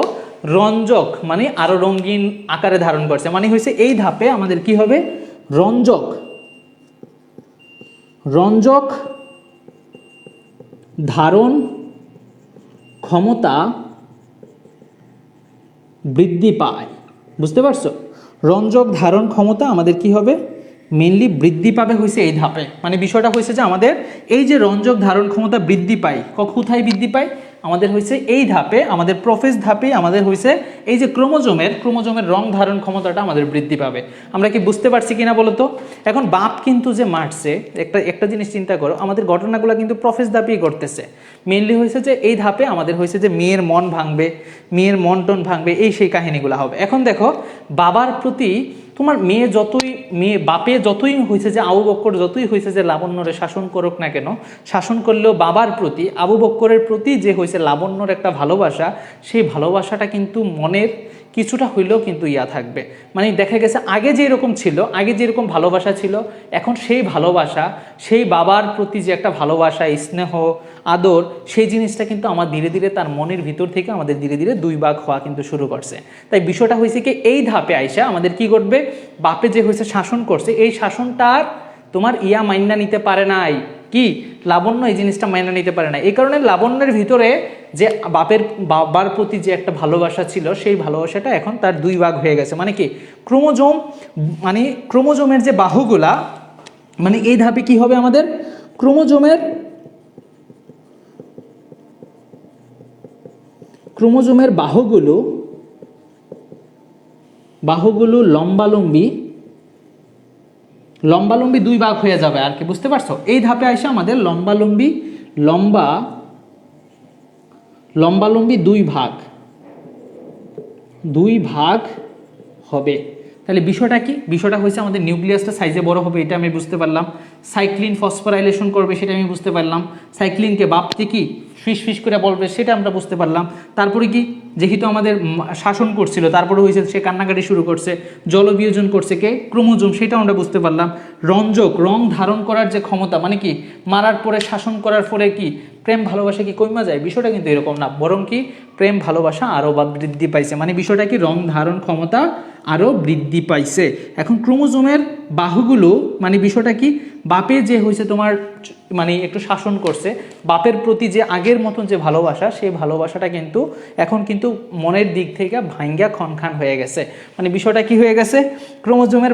রঞ্জক, মানে আরো রঙিন আকারে ধারণ করছে। মানে হয়েছে এই ধাপে আমাদের কি হবে, রঞ্জক ধারণ ক্ষমতা বৃদ্ধি পায়। বুঝতে পারছো? রঞ্জক ধারণ ক্ষমতা আমাদের কি হবে, মেনলি বৃদ্ধি পাবে হয়েছে এই ধাপে। মানে বিষয়টা হয়েছে যে আমাদের এই যে রঞ্জক ধারণ ক্ষমতা বৃদ্ধি পায়, কোথায় বৃদ্ধি পায়, আমাদের হয়েছে এই ধাপে, আমাদের প্রোফেজ ধাপে আমাদের হয়েছে এই যে ক্রোমোজোমের রং ধারণ ক্ষমতাটা আমাদের বৃদ্ধি পাবে। আমরা কি বুঝতে পারছি কিনা বলো তো? এখন বাপ কিন্তু যে মারছে, একটা জিনিস চিন্তা করো, আমাদের ঘটনাগুলো কিন্তু প্রোফেজ ধাপেই করতেছে। মেইনলি হয়েছে যে এই ধাপে আমাদের হয়েছে যে মেয়ের মন ভাঙবে, মেয়ের মন টন ভাঙবে, এই সেই কাহিনীগুলো হবে। এখন দেখো বাবার প্রতি তোমার বাপে যতই হয়েছে যে আবু বক্কর যতই হয়েছে যে লাবণ্যরে শাসন করুক না কেন, শাসন করলেও বাবার প্রতি, আবু বক্করের প্রতি যে হয়েছে লাবণ্যর একটা ভালোবাসা, সেই ভালোবাসাটা কিন্তু মনের কিছুটা হইলেও কিন্তু থাকবে। মানে দেখা গেছে আগে যেরকম ছিল, আগে যেরকম ভালোবাসা ছিল, এখন সেই ভালোবাসা, সেই বাবার প্রতি যে একটা ভালোবাসা, স্নেহ, আদর, সেই জিনিসটা কিন্তু আমার ধীরে ধীরে তার মনের ভিতর থেকে আমাদের ধীরে ধীরে দুই ভাগ হওয়া কিন্তু শুরু করছে। তাই বিষয়টা হয়েছে কি, এই ধাপে আইসা আমাদের কি করবে, বাপে যে হয়েছে শাসন করছে, এই শাসনটার তোমার মাইনা নিতে পারে নাই, কি লাবণ্য এই জিনিসটা মাইনা নিতে পারে না। এই কারণে লাবণ্যের ভিতরে যে বাবার প্রতি যে একটা ভালোবাসা ছিল, সেই ভালোবাসাটা এখন তার দুই ভাগ হয়ে গেছে। মানে কি ক্রোমোজোমের যে বাহুগুলা, মানে এই ধাপে কি হবে, আমাদের ক্রোমোজোমের বাহুগুলো লম্বালম্বি দুই ভাগ হয়ে যাবে আর কি, বুঝতে পারছো? এই ধাপে আসে আমাদের লম্বালম্বি দুই ভাগ হবে। তাহলে বিষয়টা কি, বিষয়টা হয়েছে আমাদের নিউক্লিয়াসটা সাইজে বড় হবে, এটা আমি বুঝতে পারলাম। সাইক্লিন ফসফোরাইলেশন করবে, সেটা আমি বুঝতে পারলাম। সাইক্লিনকে বাপতে কি ফিস করে বলবে, সেটা আমরা বুঝতে পারলাম। তারপরে কি, যেহেতু আমাদের শাসন করছিল, তারপরে হয়েছে সে কান্নাকাটি শুরু করছে, জলবিয়োজন করছে কে, ক্রোমোজোম, সেটা আমরা বুঝতে পারলাম। রং ধারণ করার যে ক্ষমতা, মানে কি মারার পরে শাসন করার পরে কি প্রেম ভালোবাসা কি কমা যায়, বিষয়টা কিন্তু এরকম না, বরং কি প্রেম ভালোবাসা আরও বৃদ্ধি পাইছে। মানে বিষয়টা কি, রং ধারণ ক্ষমতা আরও বৃদ্ধি পাইছে। এখন ক্রোমোজোমের বাহুগুলো, মানে বিষয়টা কি, বাপে যে হয়েছে তোমার মানে একটু শাসন করছে, বাপের প্রতি যে আগের মতন যে ভালোবাসা, সেই ভালোবাসাটা কিন্তু এখন কিন্তু মনের দিক থেকে ভাঙ্গা খনখান হয়ে গেছে। মানে বিষয়টা কি হয়ে গেছে, ক্রোমোজোমের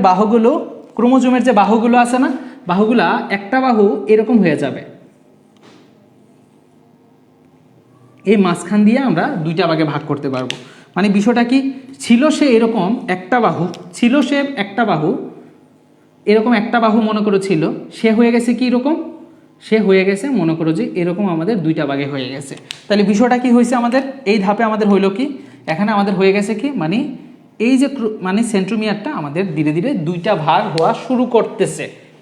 যে বাহুগুলো আছে না, বাহুগুলা একটা বাহু এরকম হয়ে যাবে, এই মাঝখান দিয়ে আমরা দুইটা ভাগে ভাগ করতে পারবো। মানে বিষয়টা কি, ছিল সে একটা বাহু এরকম একটা বাহু মনে করো ছিল, সে হয়ে গেছে কি রকম, সে হয়ে গেছে মনে করো যে এরকম আমাদের দুইটা ভাগে হয়ে গেছে। তাহলে বিষয়টা কি হয়েছে, আমাদের এই ধাপে আমাদের হইলো কি, এখানে আমাদের হয়ে গেছে কি, মানে এই যে সেন্ট্রোমিয়ারটা আমাদের ধীরে ধীরে দুইটা ভাগ হওয়া শুরু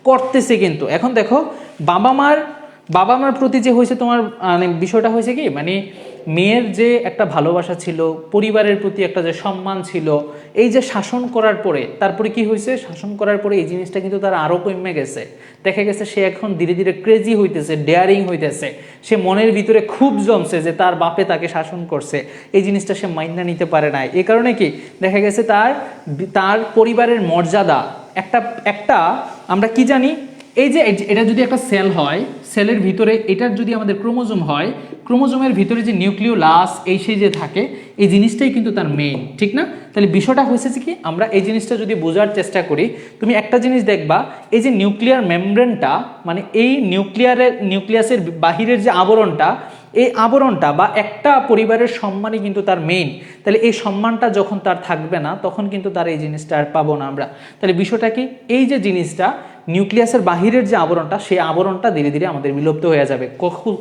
করতেছে কিন্তু। এখন দেখো বাবা মার প্রতি যে হয়েছে তোমার মানে বিষয়টা হয়েছে কি, মানে মেয়ের যে একটা ভালোবাসা ছিল, পরিবারের প্রতি একটা যে সম্মান ছিল, এই যে শাসন করার পরে, তারপরে কি হয়েছে, শাসন করার পরে এই জিনিসটা কিন্তু তার আরও কমে গেছে। দেখা গেছে সে এখন ধীরে ধীরে ক্রেজি হইতেছে, ডেয়ারিং হইতেছে, সে মনের ভিতরে খুব জমছে যে তার বাপে তাকে শাসন করছে, এই জিনিসটা সে মাইনা নিতে পারে নাই। এই কারণে কি দেখা গেছে তার পরিবারের মর্যাদা একটা আমরা কি জানি, এই যে এটা যদি একটা সেল হয়, সেলের ভিতরে এটার যদি আমাদের ক্রোমোজোম হয়, ক্রোমোজোমের ভিতরে যে নিউক্লিওলাস এই সেই যে থাকে, এই জিনিসটাই কিন্তু তার মেইন, ঠিক না? তাহলে বিষয়টা হয়েছে কি, আমরা এই জিনিসটা যদি বোঝার চেষ্টা করি, তুমি একটা জিনিস দেখবা, এই যে নিউক্লিয়ার মেমব্রেনটা, মানে এই নিউক্লিয়াসের বাহিরের যে আবরণটা, এই আবরণটা বা একটা পরিবারের সম্মানই কিন্তু তার মেইন। তাহলে এই সম্মানটা যখন তার থাকবে না, তখন কিন্তু তার এই জিনিসটা আর পাবো না আমরা। তাহলে বিষয়টা কি, এই যে জিনিসটা নিউক্লিয়াসের বাহিরের যে আবরণটা, সেই আবরণটা ধীরে ধীরে আমাদের বিলুপ্ত হয়ে যাবে।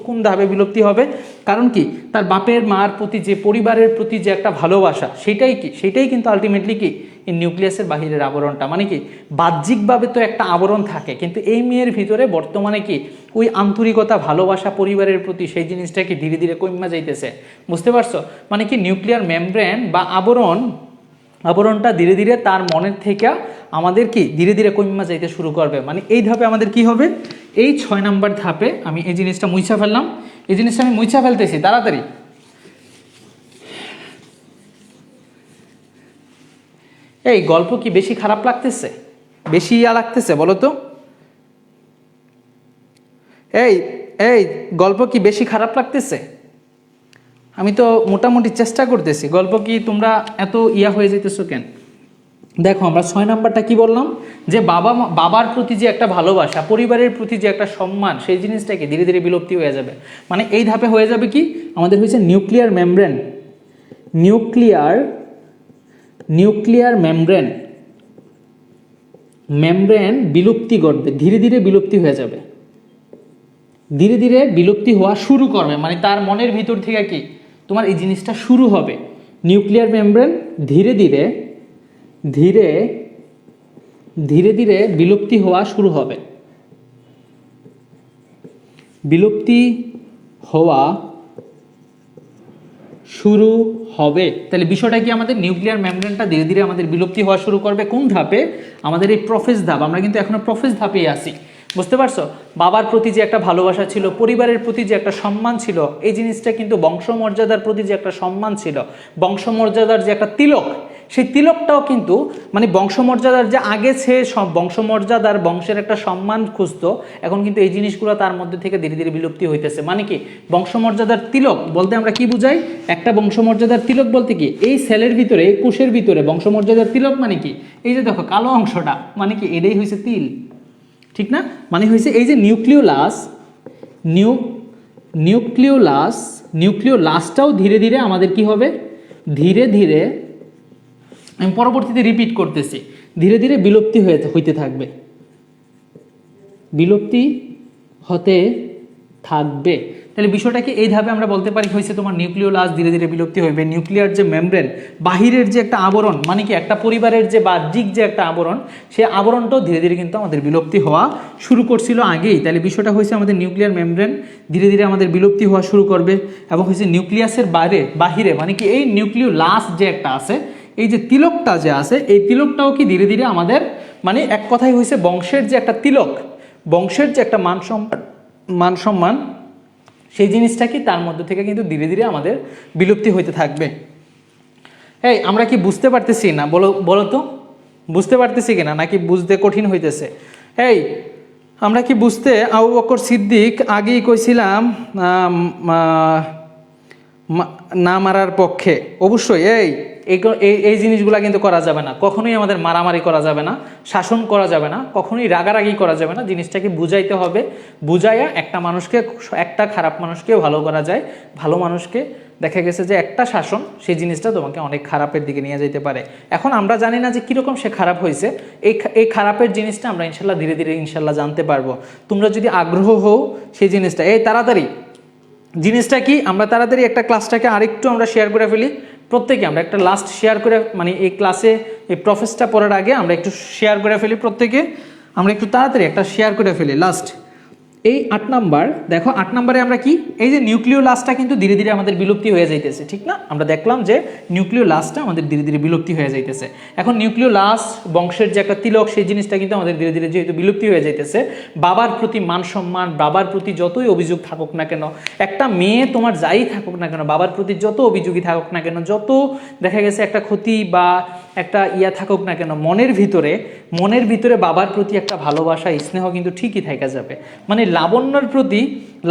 কোন ধাপে বিলুপ্তি হবে, কারণ কি তার বাপের মার প্রতি যে পরিবারের প্রতি যে একটা ভালোবাসা, সেটাই কিন্তু আলটিমেটলি কি এই নিউক্লিয়াসের বাহিরের আবরণটা। মানে কি বাহ্যিকভাবে তো একটা আবরণ থাকে, কিন্তু এই মেয়ের ভিতরে বর্তমানে কি ওই আন্তরিকতা, ভালোবাসা পরিবারের প্রতি, সেই জিনিসটা কি ধীরে ধীরে কমে যাইতেছে, বুঝতে পারছো? মানে কি নিউক্লিয়ার মেমব্রেন বা আবরণটা ধীরে ধীরে তার মনের থেকে আমাদের কি ধীরে ধীরে কমে যাইতে শুরু করবে। মানে এই ধাপে আমাদের কি হবে, এই 6 নাম্বার ধাপে আমি এই জিনিসটা মুছা ফেললাম, এই জিনিসটা আমি মুছা ফেলতেছি তাড়াতাড়ি। এই গল্প কি বেশি খারাপ লাগতেছে, বেশি লাগতেছে বলো তো? এই গল্প কি বেশি খারাপ লাগতেছে? আমি তো মোটামুটি চেষ্টা করতেছি, গল্প কি তোমরা এত হয়ে যেতেছো কেন? দেখো আমরা 6 নাম্বারটা কি বললাম, যে বাবার প্রতি যে একটা ভালোবাসা, পরিবারের প্রতি যে একটা সম্মান, সেই জিনিসটাকে ধীরে ধীরে বিলুপ্তি হয়ে যাবে। মানে এই ধাপে হয়ে যাবে কি, আমাদের হয়েছে নিউক্লিয়ার মেমব্রেন, নিউক্লিয়ার মেমব্রেন বিলুপ্তি ঘটবে, ধীরে ধীরে বিলুপ্তি হয়ে যাবে, ধীরে ধীরে বিলুপ্তি হওয়া শুরু করবে। মানে তার মনের ভিতর থেকে কি তোমার এই জিনিসটা শুরু হবে, নিউক্লিয়ার মেমব্রেন ধীরে ধীরে ধীরে ধীরে ধীরে বিলুপ্তি হওয়া শুরু হবে, বিলুপ্তি হওয়া শুরু হবে। তাহলে বিষয়টা কি, আমাদের নিউক্লিয়ার মেমব্রেনটা ধীরে ধীরে আমাদের বিলুপ্তি হওয়া শুরু করবে। কোন ধাপে? আমাদের এই প্রফেস ধাপ। আমরা কিন্তু এখনো প্রফেস ধাপেই আছি, বুঝতে পারছো? বাবার প্রতি যে একটা ভালোবাসা ছিল, পরিবারের প্রতি যে একটা সম্মান ছিল, এই জিনিসটা কিন্তু বংশমর্যাদার প্রতি যে একটা সম্মান ছিল, বংশমর্যাদার যে একটা তিলক, সেই তিলকটাও কিন্তু মানে বংশমর্যাদার যে আগে সে বংশমর্যাদার বংশের একটা সম্মান খুঁজতো, এখন কিন্তু এই জিনিসগুলো তার মধ্যে থেকে ধীরে ধীরে বিলুপ্তি হইতেছে। মানে কি, বংশমর্যাদার তিলক বলতে আমরা কি বুঝাই? একটা বংশমর্যাদার তিলক বলতে কি, এই সেলের ভিতরে, এই কোষের ভিতরে বংশমর্যাদার তিলক মানে কি, এই যে দেখো কালো অংশটা, মানে কি এটাই হয়েছে তিল, ঠিক না? মানে হয়েছে এই যে নিউক্লিওলাসটাও ধীরে ধীরে আমাদের কি হবে, ধীরে ধীরে, আমি পরবর্তীতে রিপিট করতেছি, ধীরে ধীরে বিলুপ্তি হইতে থাকবে, বিলুপ্তি হতে থাকবে। তাহলে বিষয়টাকে এই ধাপে আমরা বলতে পারি হয়েছে তোমার নিউক্লিওলাস ধীরে ধীরে বিলুপ্তি হইবে। নিউক্লিয়ার যে মেমব্রেন, বাহিরের যে একটা আবরণ, মানে কি একটা পরিবারের যে বাহ্যিক যে একটা আবরণ, সেই আবরণটাও ধীরে ধীরে কিন্তু আমাদের বিলুপ্তি হওয়া শুরু করছিল আগেই। তাহলে বিষয়টা হয়েছে আমাদের নিউক্লিয়ার মেমব্রেন ধীরে ধীরে আমাদের বিলুপ্তি হওয়া শুরু করবে, এবং হয়েছে নিউক্লিয়াসের বাহিরে, মানে কি এই নিউক্লিওলাস যে একটা আছে, এই যে তিলকটা যে আছে, এই তিলকটাও কি ধীরে ধীরে আমাদের, মানে এক কথাই হয়েছে বংশের যে একটা তিলক, বংশের যে একটা মান সম্মান, সেই জিনিসটা কি তার মধ্যে থেকে কিন্তু ধীরে ধীরে আমাদের বিলুপ্তি হইতে থাকবে। এই আমরা কি বুঝতে পারতেছি না? বলো তো, বুঝতে পারতেছি কিনা, নাকি বুঝতে কঠিন হইতেছে? এই আমরা কি বুঝতে, আবু বকর সিদ্দিক আগেই কইছিলাম না মারার পক্ষে, অবশ্যই এই জিনিসগুলো কিন্তু করা যাবে না, কখনোই আমাদের মারামারি করা যাবে না, শাসন করা যাবে না, কখনোই রাগারাগি করা যাবে না। জিনিসটাকে বুঝাইতে হবে, বুঝাইয়া একটা মানুষকে, একটা খারাপ মানুষকেও ভালো করা যায়, ভালো মানুষকে দেখা গেছে যে একটা শাসন সেই জিনিসটা তোমাকে অনেক খারাপের দিকে নিয়ে যেতে পারে। এখন আমরা জানি না যে কীরকম সে খারাপ হয়েছে, এই খারাপের জিনিসটা আমরা ইনশাল্লাহ ধীরে ধীরে ইনশাল্লাহ জানতে পারবো। তোমরা যদি আগ্রহ হও সেই জিনিসটা, তাড়াতাড়ি জিনিসটা কি, আমরা তাড়াতাড়ি একটা ক্লাসটাকে আরেকটু আমরা শেয়ার করে ফেলি প্রত্যেকে, আমরা একটা লাস্ট শেয়ার করে, মানে এই ক্লাসে এই প্রফেসটা পড়ার আগে আমরা একটু শেয়ার করে ফেলি প্রত্যেকে, আমরা একটু তাড়াতাড়ি একটা শেয়ার করে ফেলি লাস্ট। এই 8 নাম্বার দেখো, 8 নাম্বারে আমরা কি, এই যে নিউক্লিওলাসটা কিন্তু ধীরে ধীরে আমাদের বিলুপ্তি হয়ে যাইতেছে, ঠিক না? আমরা দেখলাম যে নিউক্লিওলাসটা আমাদের ধীরে ধীরে বিলুপ্তি হয়ে যাইতেছে। এখন নিউক্লিওলাস বংশের যে একটা তিলক, সেই জিনিসটা কিন্তু আমাদের ধীরে ধীরে যেহেতু বিলুপ্তি হয়ে যাইতেছে, বাবার প্রতি মান সম্মান, বাবার প্রতি যতই অভিযোগ থাকুক না কেন, একটা মেয়ে তোমার যাই থাকুক না কেন, বাবার প্রতি যত অভিযোগী থাকুক না কেন, যত দেখা গেছে একটা ক্ষতি বা একটা থাকুক না কেন, মনের ভিতরে বাবার প্রতি একটা ভালোবাসা, স্নেহ কিন্তু ঠিকই থাকা যাবে। মানে লাবণ্যর প্রতি,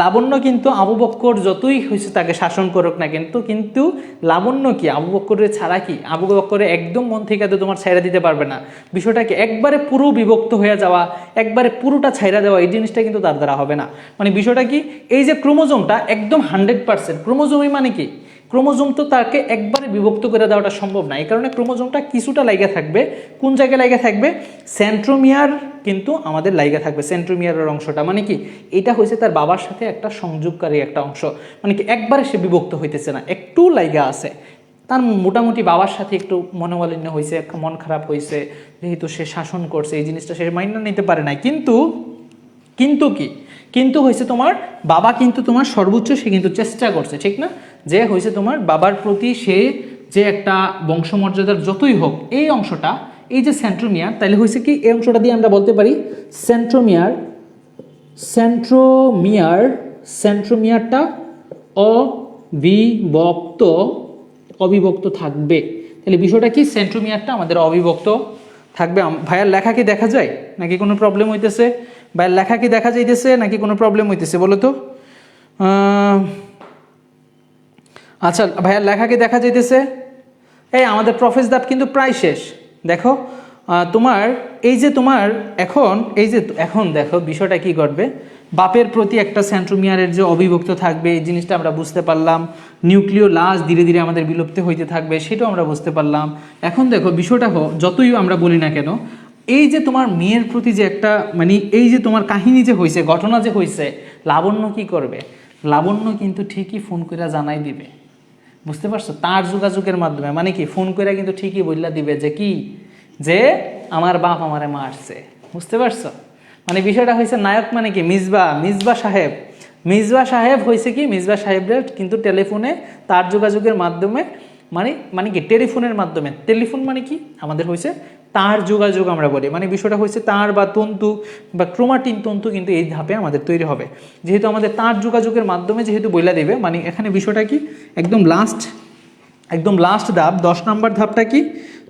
লাবণ্য কিন্তু আবু বক্কর যতই হয়েছে তাকে শাসন করুক না কিন্তু লাবণ্য কি আবু বক্করের ছাড়া কি, আবু বক্করে একদম মন থেকে তো তোমার ছাইরা দিতে পারবে না। বিষয়টাকে একবারে পুরো বিভক্ত হয়ে যাওয়া, একবারে পুরোটা ছাইরা দেওয়া, এই জিনিসটা কিন্তু তার দ্বারা হবে না। মানে বিষয়টা কি, এই যে ক্রোমোজোমটা একদম 100% ক্রোমোজোমই, মানে কি ক্রোমোজোম তো তাকে একবারে বিভক্ত করে দেওয়াটা সম্ভব না। এই কারণে ক্রোমোজোমটা কিছুটা লাইগা থাকবে। কোন জায়গায় লাইগা থাকবে? সেন্ট্রোমিয়ার কিন্তু আমাদের লাইগা থাকবে, সেন্ট্রোমিয়ারের অংশটা, মানে কি এটা হয়েছে তার বাবার সাথে একটা সংযোগকারী একটা অংশ, মানে কি একবারে সে বিভক্ত হইতেছে না, একটু লাইগা আছে। তার মোটামুটি বাবার সাথে একটু মনোমালিন্য হয়েছে, মন খারাপ হয়েছে, যেহেতু সে শাসন করছে, এই জিনিসটা সে মাইনা নিতে পারে না। কিন্তু হয়েছে তোমার বাবা কিন্তু তোমার সর্বোচ্চ সে কিন্তু চেষ্টা করছে, ঠিক না? যে হয়েছে তোমার বাবার প্রতি সে যে একটা বংশমর্যাদার যতই হোক, এই অংশটা, এই যে সেন্ট্রোমিয়ার, তাহলে হয়েছে কি এই অংশটা দিয়ে আমরা বলতে পারি সেন্ট্রোমিয়ারটা অবিভক্ত থাকবে। তাহলে বিষয়টা কি, সেন্ট্রোমিয়ারটা আমাদের অবিভক্ত থাকবে। ভাইয়ার লেখা কি দেখা যায় নাকি কোনো প্রবলেম হইতেছে? ভাইয়ার লেখা কি দেখা যাইতেছে নাকি কোনো প্রবলেম হইতেছে বলো তো? আচ্ছা ভাইয়ার লেখা কি দেখা যাইতেছে? এই আমাদের প্রফেস ধাপ কিন্তু প্রায় শেষ, দেখো তোমার এই যে তোমার এখন এই যে এখন দেখো বিষয়টা কি ঘটবে, বাপের প্রতি একটা সেন্ট্রোমিয়ারের যে অবিভক্ত থাকবে এই জিনিসটা আমরা বুঝতে পারলাম, নিউক্লিয় লাশ ধীরে ধীরে আমাদের বিলুপ্ত হইতে থাকবে সেটাও আমরা বুঝতে পারলাম। এখন দেখো বিষয়টা যতই আমরা বলি না কেন, এই যে তোমার মেয়ের প্রতি যে একটা মানে এই যে তোমার কাহিনী যে হয়েছে, ঘটনা যে হয়েছে, লাবণ্য কি করবে, লাবণ্য কিন্তু ঠিকই ফোন করে জানাই দিবে, বুঝতে পারছো, তার যোগাযোগের মাধ্যমে, মানে কি ফোন করে কিন্তু ঠিকই বললা দিবে যে কি, যে আমার বাপ আমারে মারছে, বুঝতে পারছো। মানে বিষয়টা হয়েছে নায়ক মানে কি মিসবা সাহেব, মিসবা সাহেব হয়েছে কি, মিসবা সাহেবরা কিন্তু টেলিফোনে তার যোগাযোগের মাধ্যমে মানে কি টেলিফোনের মাধ্যমে, টেলিফোন মানে কি আমাদের হয়েছে তার যোগাযোগ আমরা বলি, মানে বিষয়টা হয়েছে তার বা তন্তু বা ক্রোমাটিন তন্তু কিন্তু এই ধাপে আমাদের তৈরি হবে, যেহেতু আমাদের তার যোগাযোগের মাধ্যমে যেহেতু বইলা দেবে, মানে এখানে বিষয়টা কি একদম লাস্ট ধাপ 10 নম্বর ধাপটা কি,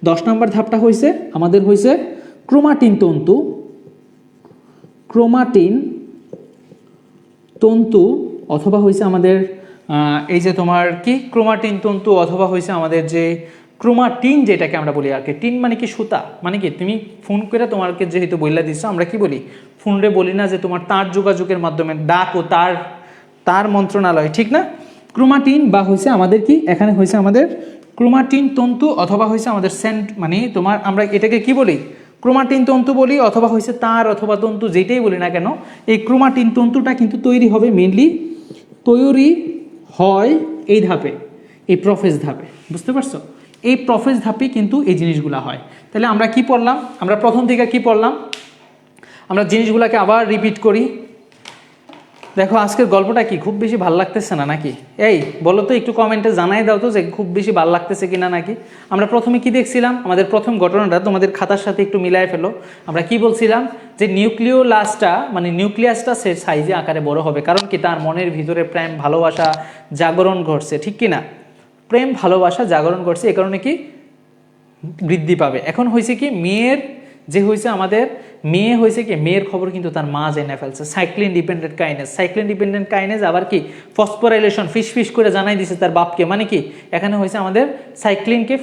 10 নম্বর ধাপটা হয়েছে আমাদের হয়েছে ক্রোমাটিন তন্তু অথবা হয়েছে আমাদের এই যে তোমার কি ক্রোমাটিন তন্তু অথবা হয়েছে আমাদের যে ক্রোমাটিন যেটাকে আমরা বলি আর কি, টিন মানে কি সুতা, মানে কি তুমি ফোন করে তোমাকে যেহেতু বইলা দিচ্ছ, আমরা কি বলি ফোনরে বলি না যে তোমার তার যোগাযোগের মাধ্যমে ডাক ও তার মন্ত্রণালয়, ঠিক না। ক্রোমাটিন বা হয়েছে আমাদের কি এখানে হয়েছে আমাদের ক্রোমাটিন তন্তু অথবা হয়েছে আমাদের সেন্ট, মানে তোমার আমরা এটাকে কি বলি ক্রোমাটিন তন্তু বলি অথবা হয়েছে তার অথবা তন্তু যেটাই বলি না কেন, এই ক্রোমাটিন তন্তুটা কিন্তু তৈরি হবে মেনলি তৈরি হয় এই ধাপে, এই প্রফেজ ধাপে, বুঝতে পারছো, এই প্রফেজ ধাপে কিন্তু এই জিনিসগুলো হয়। তাহলে আমরা কি পড়লাম, আমরা প্রথম থেকে কি পড়লাম, আমরা জিনিসগুলোকে আবার রিপিট করি। দেখো আজকের গল্পটা কি খুব বেশি ভালো লাগতেছে না নাকি, এই বলো তো একটু কমেন্টে জানাই দাও তো যে খুব বেশি ভালো লাগতেছে কিনা নাকি। আমরা প্রথমে কি দেখছিলাম, আমাদের প্রথম ঘটনাটা তোমাদের খাতার সাথে একটু মিলায় ফেলো, আমরা কি বলছিলাম যে নিউক্লিওলাসটা মানে নিউক্লিয়াসটা সে সাইজে আকারে বড় হবে, কারণ কি তার মনের ভিতরে প্রেম ভালোবাসা জাগরণ ঘটছে, ঠিক কি না, প্রেম ভালোবাসা জাগরণ করছে, এই কারণে কি বৃদ্ধি পাবে। এখন হয়েছে কি মেয়ের যে হয়েছে আমাদের মেয়ে হয়েছে কি মেয়ের খবর কিন্তু তার মা জেনে ফেলছে, সাইক্লিন ডিপেন্ডেন্ট কাইনেজ আবার কি ফসফোরাইলেশন ফিস করে জানাই দিছে তার বাপকে, মানে কি এখানে হয়েছে আমাদের সাইক্লিনকে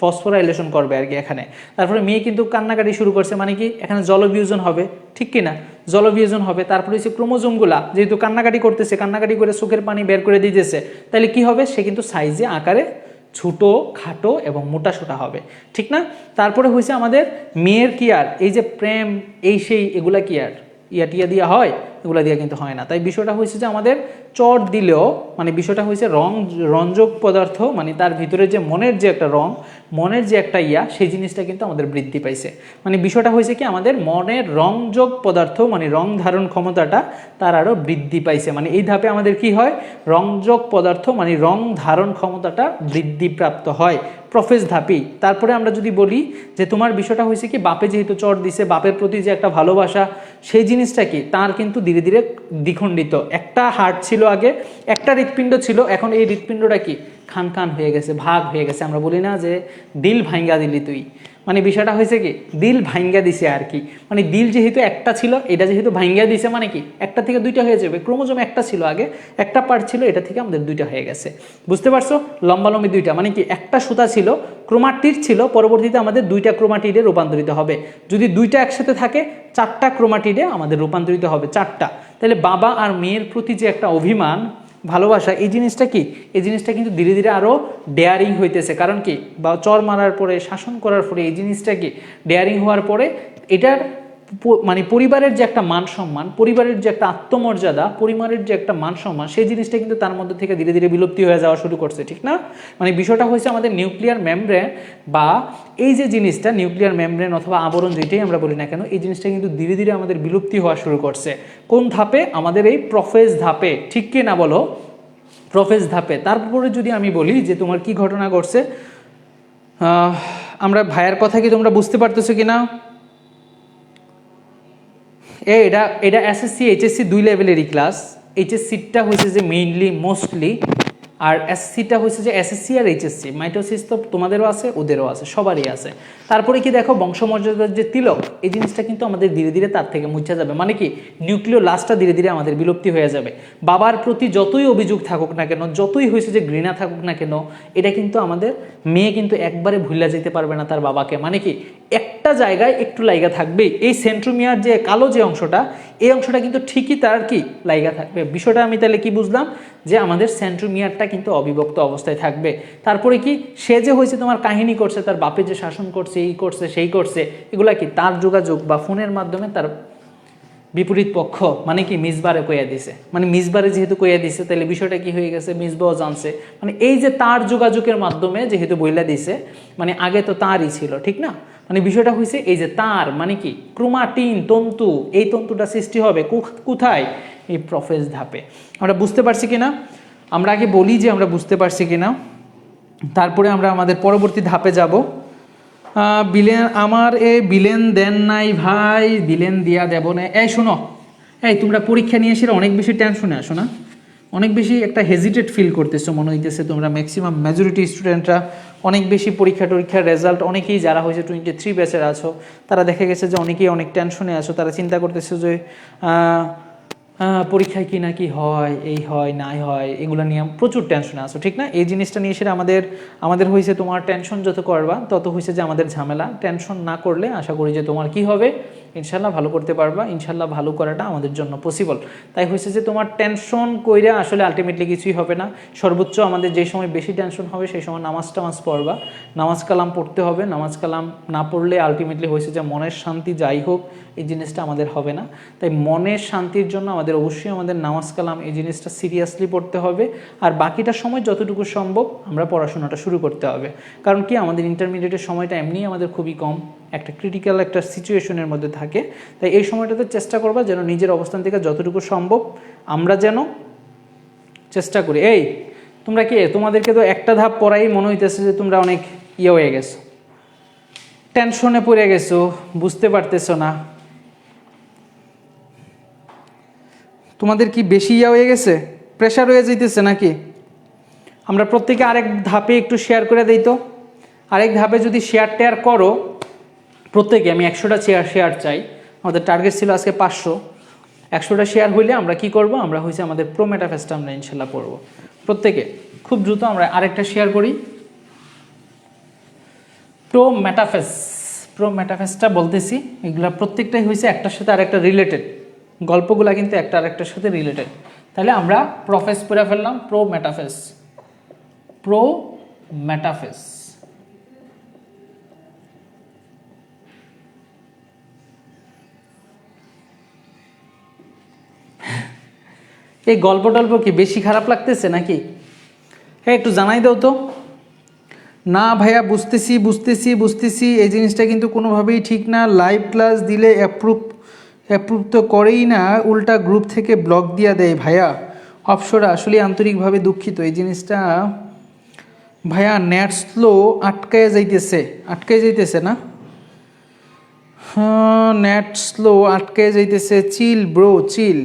ফসফোরাইলেশন করবে আর কি এখানে। তারপরে মেয়ে কিন্তু কান্নাকাটি শুরু করছে, মানে কি এখানে জলবিয়োজন হবে, ঠিক কিনা জলবিয়োজন হবে। তারপরে হচ্ছে ক্রোমোজোমগুলা যেহেতু কান্নাকাটি করতেছে, কান্নাকাটি করে চোখের পানি বের করে দিতেছে, তাহলে কি হবে সে কিন্তু সাইজে আকারে ছোটো খাটো এবং মোটা সোটা হবে, ঠিক না। তারপরে হয়েছে আমাদের মেয়ের কি আর এই যে প্রেম এই সেই এগুলা কি আর টিয়া দিয়া হয়, এগুলা দিয়া কিন্তু হয় না। তাই বিষয়টা হয়েছে যে আমাদের চট দিলেও মানে বিষয়টা হয়েছে রঞ্জক পদার্থ, মানে তার ভিতরে যে মনের যে একটা মনের যে একটা সেই জিনিসটা কিন্তু আমাদের বৃদ্ধি পাইছে। মানে বিষয়টা হয়েছে কি আমাদের মনের রংযোগ পদার্থ মানে রং ধারণ ক্ষমতাটা তার আরও বৃদ্ধি পাইছে, মানে এই ধাপে আমাদের কি হয় রংযোগ পদার্থ মানে রং ধারণ ক্ষমতাটা বৃদ্ধিপ্রাপ্ত হয় প্রফেজ ধাপেই। তারপরে আমরা যদি বলি যে তোমার বিষয়টা হয়েছে কি বাপে যেহেতু চট দিছে, বাপের প্রতি যে একটা ভালোবাসা সেই জিনিসটা কি তার কিন্তু ধীরে ধীরে দ্বিখণ্ডিত, একটা হার্ট ছিল আগে, একটা হৃৎপিণ্ড ছিল, এখন এই হৃৎপিণ্ডটা কি খান হয়ে গেছে, ভাগ হয়ে গেছে। আমরা বলি না যে দিল ভাঙ্গা দিলি তুই, মানে বিষয়টা হয়েছে কি দিল ভাঙ্গা দিছে আর কি, মানে দিল যেহেতু একটা ছিল এটা যেহেতু ভাঙ্গা দিছে মানে কি একটা থেকে দুইটা হয়ে যাবে, ক্রোমোজোম একটা ছিল আগে, একটা পার্ট ছিল, এটা থেকে আমাদের দুইটা হয়ে গেছে, বুঝতে পারছো, লম্বালম্বি দুইটা, মানে কি একটা সুতা ছিল ক্রোমাটিড ছিল, পরবর্তীতে আমাদের দুইটা ক্রোমাটিডে রূপান্তরিত হবে, যদি দুইটা একসাথে থাকে চারটা ক্রোমাটিডে আমাদের রূপান্তরিত হবে, চারটা। তাহলে বাবা আর মেয়ের প্রতি যে একটা অভিমান ভালোবাসা এই জিনিসটা কি এই জিনিসটা কিন্তু ধীরে ধীরে আরও ডেয়ারিং হইতেছে, কারণ কি বা চর মারার পরে শাসন করার পরে এই জিনিসটা কি ডেয়ারিং হওয়ার পরে এটার মানে পরিবারের যে একটা মান সম্মান, পরিবারের যে একটা আত্মমর্যাদা, পরিবারের যে একটা মান সম্মান সেই জিনিসটা কিন্তু তার মধ্যে থেকে ধীরে ধীরে বিলুপ্তি হয়ে যাওয়া শুরু করছে, ঠিক না। মানে বিষয়টা হয়েছে আমাদের নিউক্লিয়ার মেমব্রেন বা এই যে জিনিসটা নিউক্লিয়ার মেমব্রেন অথবা আবরণ যেটাই আমরা বলি না কেন এই জিনিসটা কিন্তু ধীরে ধীরে আমাদের বিলুপ্তি হওয়া শুরু করছে। কোন ধাপে আমাদের এই প্রফেজ ধাপে, ঠিক কি না বলো প্রফেজ ধাপে। তারপরে যদি আমি বলি যে তোমার কি ঘটনা ঘটছে, আমরা ভাইয়ের কথা কি তোমরা বুঝতে পারতেছো কিনা, এটা এসএসসি এইচএসসি দুই লেভেলেরই ক্লাস। এইচএসসিটা হয়েছে যে মেইনলি মোস্টলি আর এসসিটা হচ্ছে যে এসএসসি আর এইচএসসি, মাইটোসিস তো তোমাদেরও আছে ওদেরও আছে সবারই আছে। তারপরে কি দেখো বংশমর্যাদার যে তিলক এই জিনিসটা কিন্তু আমাদের ধীরে ধীরে তার থেকে মুছে যাবে, মানে কি নিউক্লিয় লাশটা ধীরে ধীরে আমাদের বিলুপ্তি হয়ে যাবে। বাবার প্রতি যতই অভিযোগ থাকুক না কেন, যতই হয়েছে যে ঘৃণা থাকুক না কেন, এটা কিন্তু আমাদের মেয়ে কিন্তু একবারে ভুলা যেতে পারবে না তার বাবাকে, মানে কি একটা জায়গায় একটু লাইগা থাকবেই। এই সেন্ট্রোমিয়ার যে কালো যে অংশটা, এই অংশটা কিন্তু ঠিকই তার কি লাইগা থাকবে। বিষয়টা আমি তাহলে কি বুঝলাম, যে আমাদের সেন্ট্রোমিয়ারটা কিন্তু অবিভক্ত অবস্থায় থাকবে। তারপরে কি সে যে হয়েছে তোমার কাহিনী করছে, তার বাপে যে শাসন করছে, এই করছে সেই করছে, এগুলা কি তার যোগাযোগ বা ফোনের মাধ্যমে তার বিপরীত পক্ষ মানে কি মিসবারে কইয়া দিছে, মানে মিসবারে যেহেতু কইয়া দিছে তাহলে বিষয়টা কি হয়ে গেছে, মিসবাও জানছে, মানে এই যে তার যোগাযোগের মাধ্যমে যেহেতু বইলা দিছে, মানে আগে তো তারই ছিল, ঠিক না? মানে বিষয়টা হয়েছে এই যে তার মানে কি ক্রোমাটিন তন্তু, এই তন্তুটা সৃষ্টি হবে কোথায়, এই প্রফেজ ধাপে। আমরা বুঝতে পারছি কিনা? আমরা আগে বলি যে আমরা বুঝতে পারছি কিনা, তারপরে আমরা আমাদের পরবর্তী ধাপে যাব। বিলেন আমার বিলেন দেন নাই ভাই, বিলেন দিয়া দেব না। এই শোনো, এই তোমরা পরীক্ষা নিয়ে এসে অনেক বেশি টেনশনে আসো না, অনেক বেশি একটা হেজিটেট ফিল করতেছো মনে হইতেছে তোমরা, ম্যাক্সিমাম মেজরিটি স্টুডেন্টরা অনেক বেশি পরীক্ষার রেজাল্ট, অনেকেই যারা হয়েছে 23 ব্যাচের আছো তারা দেখা গেছে যে অনেকেই অনেক টেনশনে আছো, তারা চিন্তা করতেছে যে পরীক্ষায় কি না কি হয়, এই হয় নাই হয়, এগুলো নিয়ে প্রচুর টেনশনে আছো, ঠিক না? এই জিনিসটা নিয়ে সেটা আমাদের হয়েছে তোমার টেনশন যত করবা তত হয়েছে যে আমাদের ঝামেলা। টেনশন না করলে আশা করি যে তোমার কি হবে, ইনশাল্লাহ ভালো করতে পারবা, ইনশাল্লাহ ভালো করাটা আমাদের জন্য পসিবল। তাই হয়েছে যে তোমার টেনশন কইরা আসলে আলটিমেটলি কিছুই হবে না। সর্বোচ্চ আমাদের যে সময় বেশি টেনশন হবে সেই সময় নামাজ পড়বা, নামাজ কালাম পড়তে হবে। নামাজ কালাম না পড়লে আলটিমেটলি হয়েছে যে মনের শান্তি যাই হোক এই জিনিসটা আমাদের হবে না। তাই মনের শান্তির জন্য আমাদের অবশ্যই আমাদের নামাজ কালাম এই জিনিসটা সিরিয়াসলি পড়তে হবে, আর বাকিটা সময় যতটুকু সম্ভব আমরা পড়াশোনাটা শুরু করতে হবে। কারণ কি আমাদের ইন্টারমিডিয়েটের সময়টা এমনিই আমাদের খুবই কম, একটা ক্রিটিক্যাল একটা সিচুয়েশনের মধ্যে থাকে। তাই এই সময়টাতে চেষ্টা করবা যেন নিজের অবস্থান থেকে যতটুকু সম্ভব আমরা যেন চেষ্টা করি। এই তোমরা কি, তোমাদেরকে তো একটা ধাপ পড়াই মনে হইতেছে যে তোমরা অনেক হয়ে গেছো, টেনশনে পড়ে গেছো, বুঝতে পারতেছো না। তোমাদের কি বেশি হয়ে গেছে, প্রেশার হয়ে যাইতেছে নাকি? আমরা প্রত্যেকে আরেক ধাপে একটু শেয়ার করে দিই তো। আরেক ধাপে যদি শেয়ার করো প্রত্যেকে, আমি 100টা শেয়ার চাই, আমাদের টার্গেট ছিল আজকে 500। 100টা শেয়ার হইলে আমরা কি করব, আমরা হয়েছে আমাদের প্রো মেটাফেসটা আমরা ইনশাল্লাহ পড়বো প্রত্যেকে। খুব দ্রুত আমরা আরেকটা শেয়ার করি। প্রো মেটাফেসটা বলতেছি, এগুলা প্রত্যেকটাই হয়েছে একটার সাথে আরেকটা রিলেটেড, গল্পগুলা কিন্তু একটা আরেকটার সাথে রিলেটেড। তাহলে আমরা প্রফেস পড়ে ফেললাম, প্রো মেটাফেস। এই গল্প টল্প কি বেশি খারাপ লাগতেছে নাকি? হ্যাঁ একটু জানাই দাও তো। না ভাইয়া বুঝতেছি, এই জিনিসটা কিন্তু কোনোভাবেই ঠিক না। লাইভ ক্লাস দিলে অ্যাপ্রুভ তো করেই না, উল্টা গ্রুপ থেকে ব্লক দিয়া দেয় ভাইয়া। অপসরা আসলে আন্তরিকভাবে দুঃখিত এই জিনিসটা ভাইয়া। নেট স্লো আটকায় যাইতেছে না? হ্যাঁ নেট স্লো আটকায় যাইতেছে। Chill bro chill.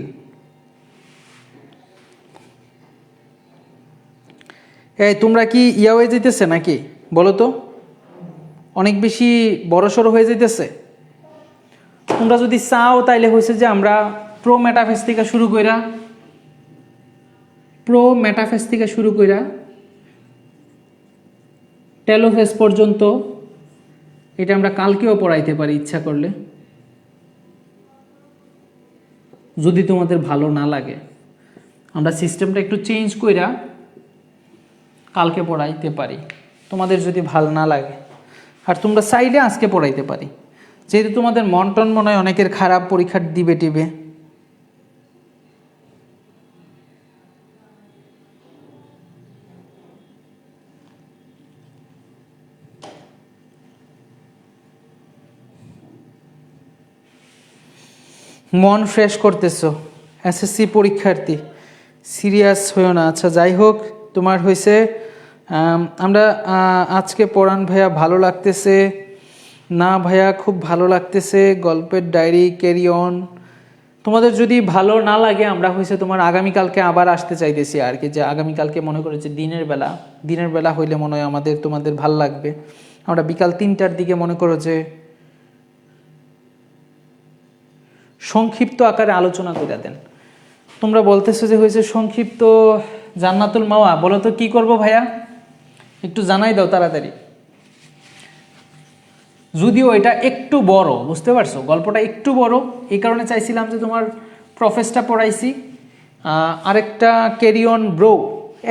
এই তোমরা কি হয়ে যাইতেছে নাকি বলো তো? অনেক বেশি বড়সড় হয়ে যাইতেছে। তোমরা যদি চাও তাইলে হয়েছে যে আমরা প্রো মেটাফেস থেকে শুরু কইরা টেলোফেস পর্যন্ত এটা আমরা কালকেও পড়াইতে পারি ইচ্ছা করলে, যদি তোমাদের ভালো না লাগে। আমরা সিস্টেমটা একটু চেঞ্জ কইরা কালকে পড়াইতে পারি তোমাদের যদি ভালো না লাগে, আর তোমরা চাইলে আজকে পড়াইতে পারি, যেহেতু তোমাদের মন টন মনে হয় অনেকের খারাপ, পরীক্ষা দিবে টিবে। মন ফ্রেশ করতেছো, এসএসসি পরীক্ষার্থী, সিরিয়াস হয়েও না। আচ্ছা যাই হোক, তোমার হয়েছে আমরা আজকে পড়ান ভাইয়া, ভালো লাগতেছে না ভাইয়া, খুব ভালো লাগতেছে। গল্পের ডায়েরি ক্যারি অন, তোমাদের যদি ভালো না লাগে আমরা হয়েছে তোমার আগামীকালকে আবার আসতে চাইতেছি আর কি, যে আগামীকালকে মনে করে যে দিনের বেলা হইলে মনে হয় তোমাদের ভাল লাগবে। আমরা বিকাল 3টার দিকে মনে করো যে সংক্ষিপ্ত আকারে আলোচনা করে দেন। তোমরা বলতেছো যে হয়েছে সংক্ষিপ্ত। জান্নাতুল মাওয়া বলো তো কি করব ভাইয়া, একটু জানাই দাও তাড়াতাড়ি। যদিও এটা একটু বড়, বুঝতে পারছো, গল্পটা একটু বড়, এই কারণে চাইছিলাম যে তোমার প্রফেসটা পড়াইছি। আরেকটা ক্যারি অন ব্রো,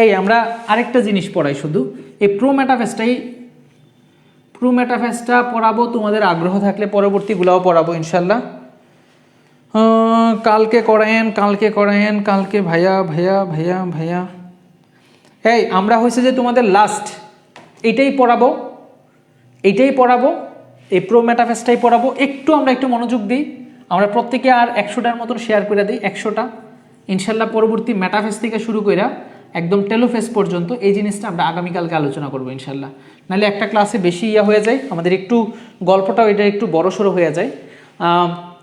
এই আমরা আরেকটা জিনিস পড়াই শুধু, এই প্রো মেটাফেসটা পড়াবো। তোমাদের আগ্রহ থাকলে পরবর্তীগুলোও পড়াবো ইনশাল্লাহ। কালকে কালকে ভাইয়া এই আমরা হয়েছে যে তোমাদের লাস্ট এইটাই পড়াবো, এই প্রো মেটাফেসটাই পড়াবো। আমরা একটু মনোযোগ দিই, আমরা প্রত্যেকে আর 100টার মতন শেয়ার করে দিই, 100টা ইনশাল্লাহ। পরবর্তী মেটাফেস থেকে শুরু করে একদম টেলোফেস পর্যন্ত এই জিনিসটা আমরা আগামীকালকে আলোচনা করবো ইনশাল্লাহ। নাহলে একটা ক্লাসে বেশি হয়ে যায়, আমাদের একটু গল্পটাও এটা একটু বড়সড় হয়ে যায়।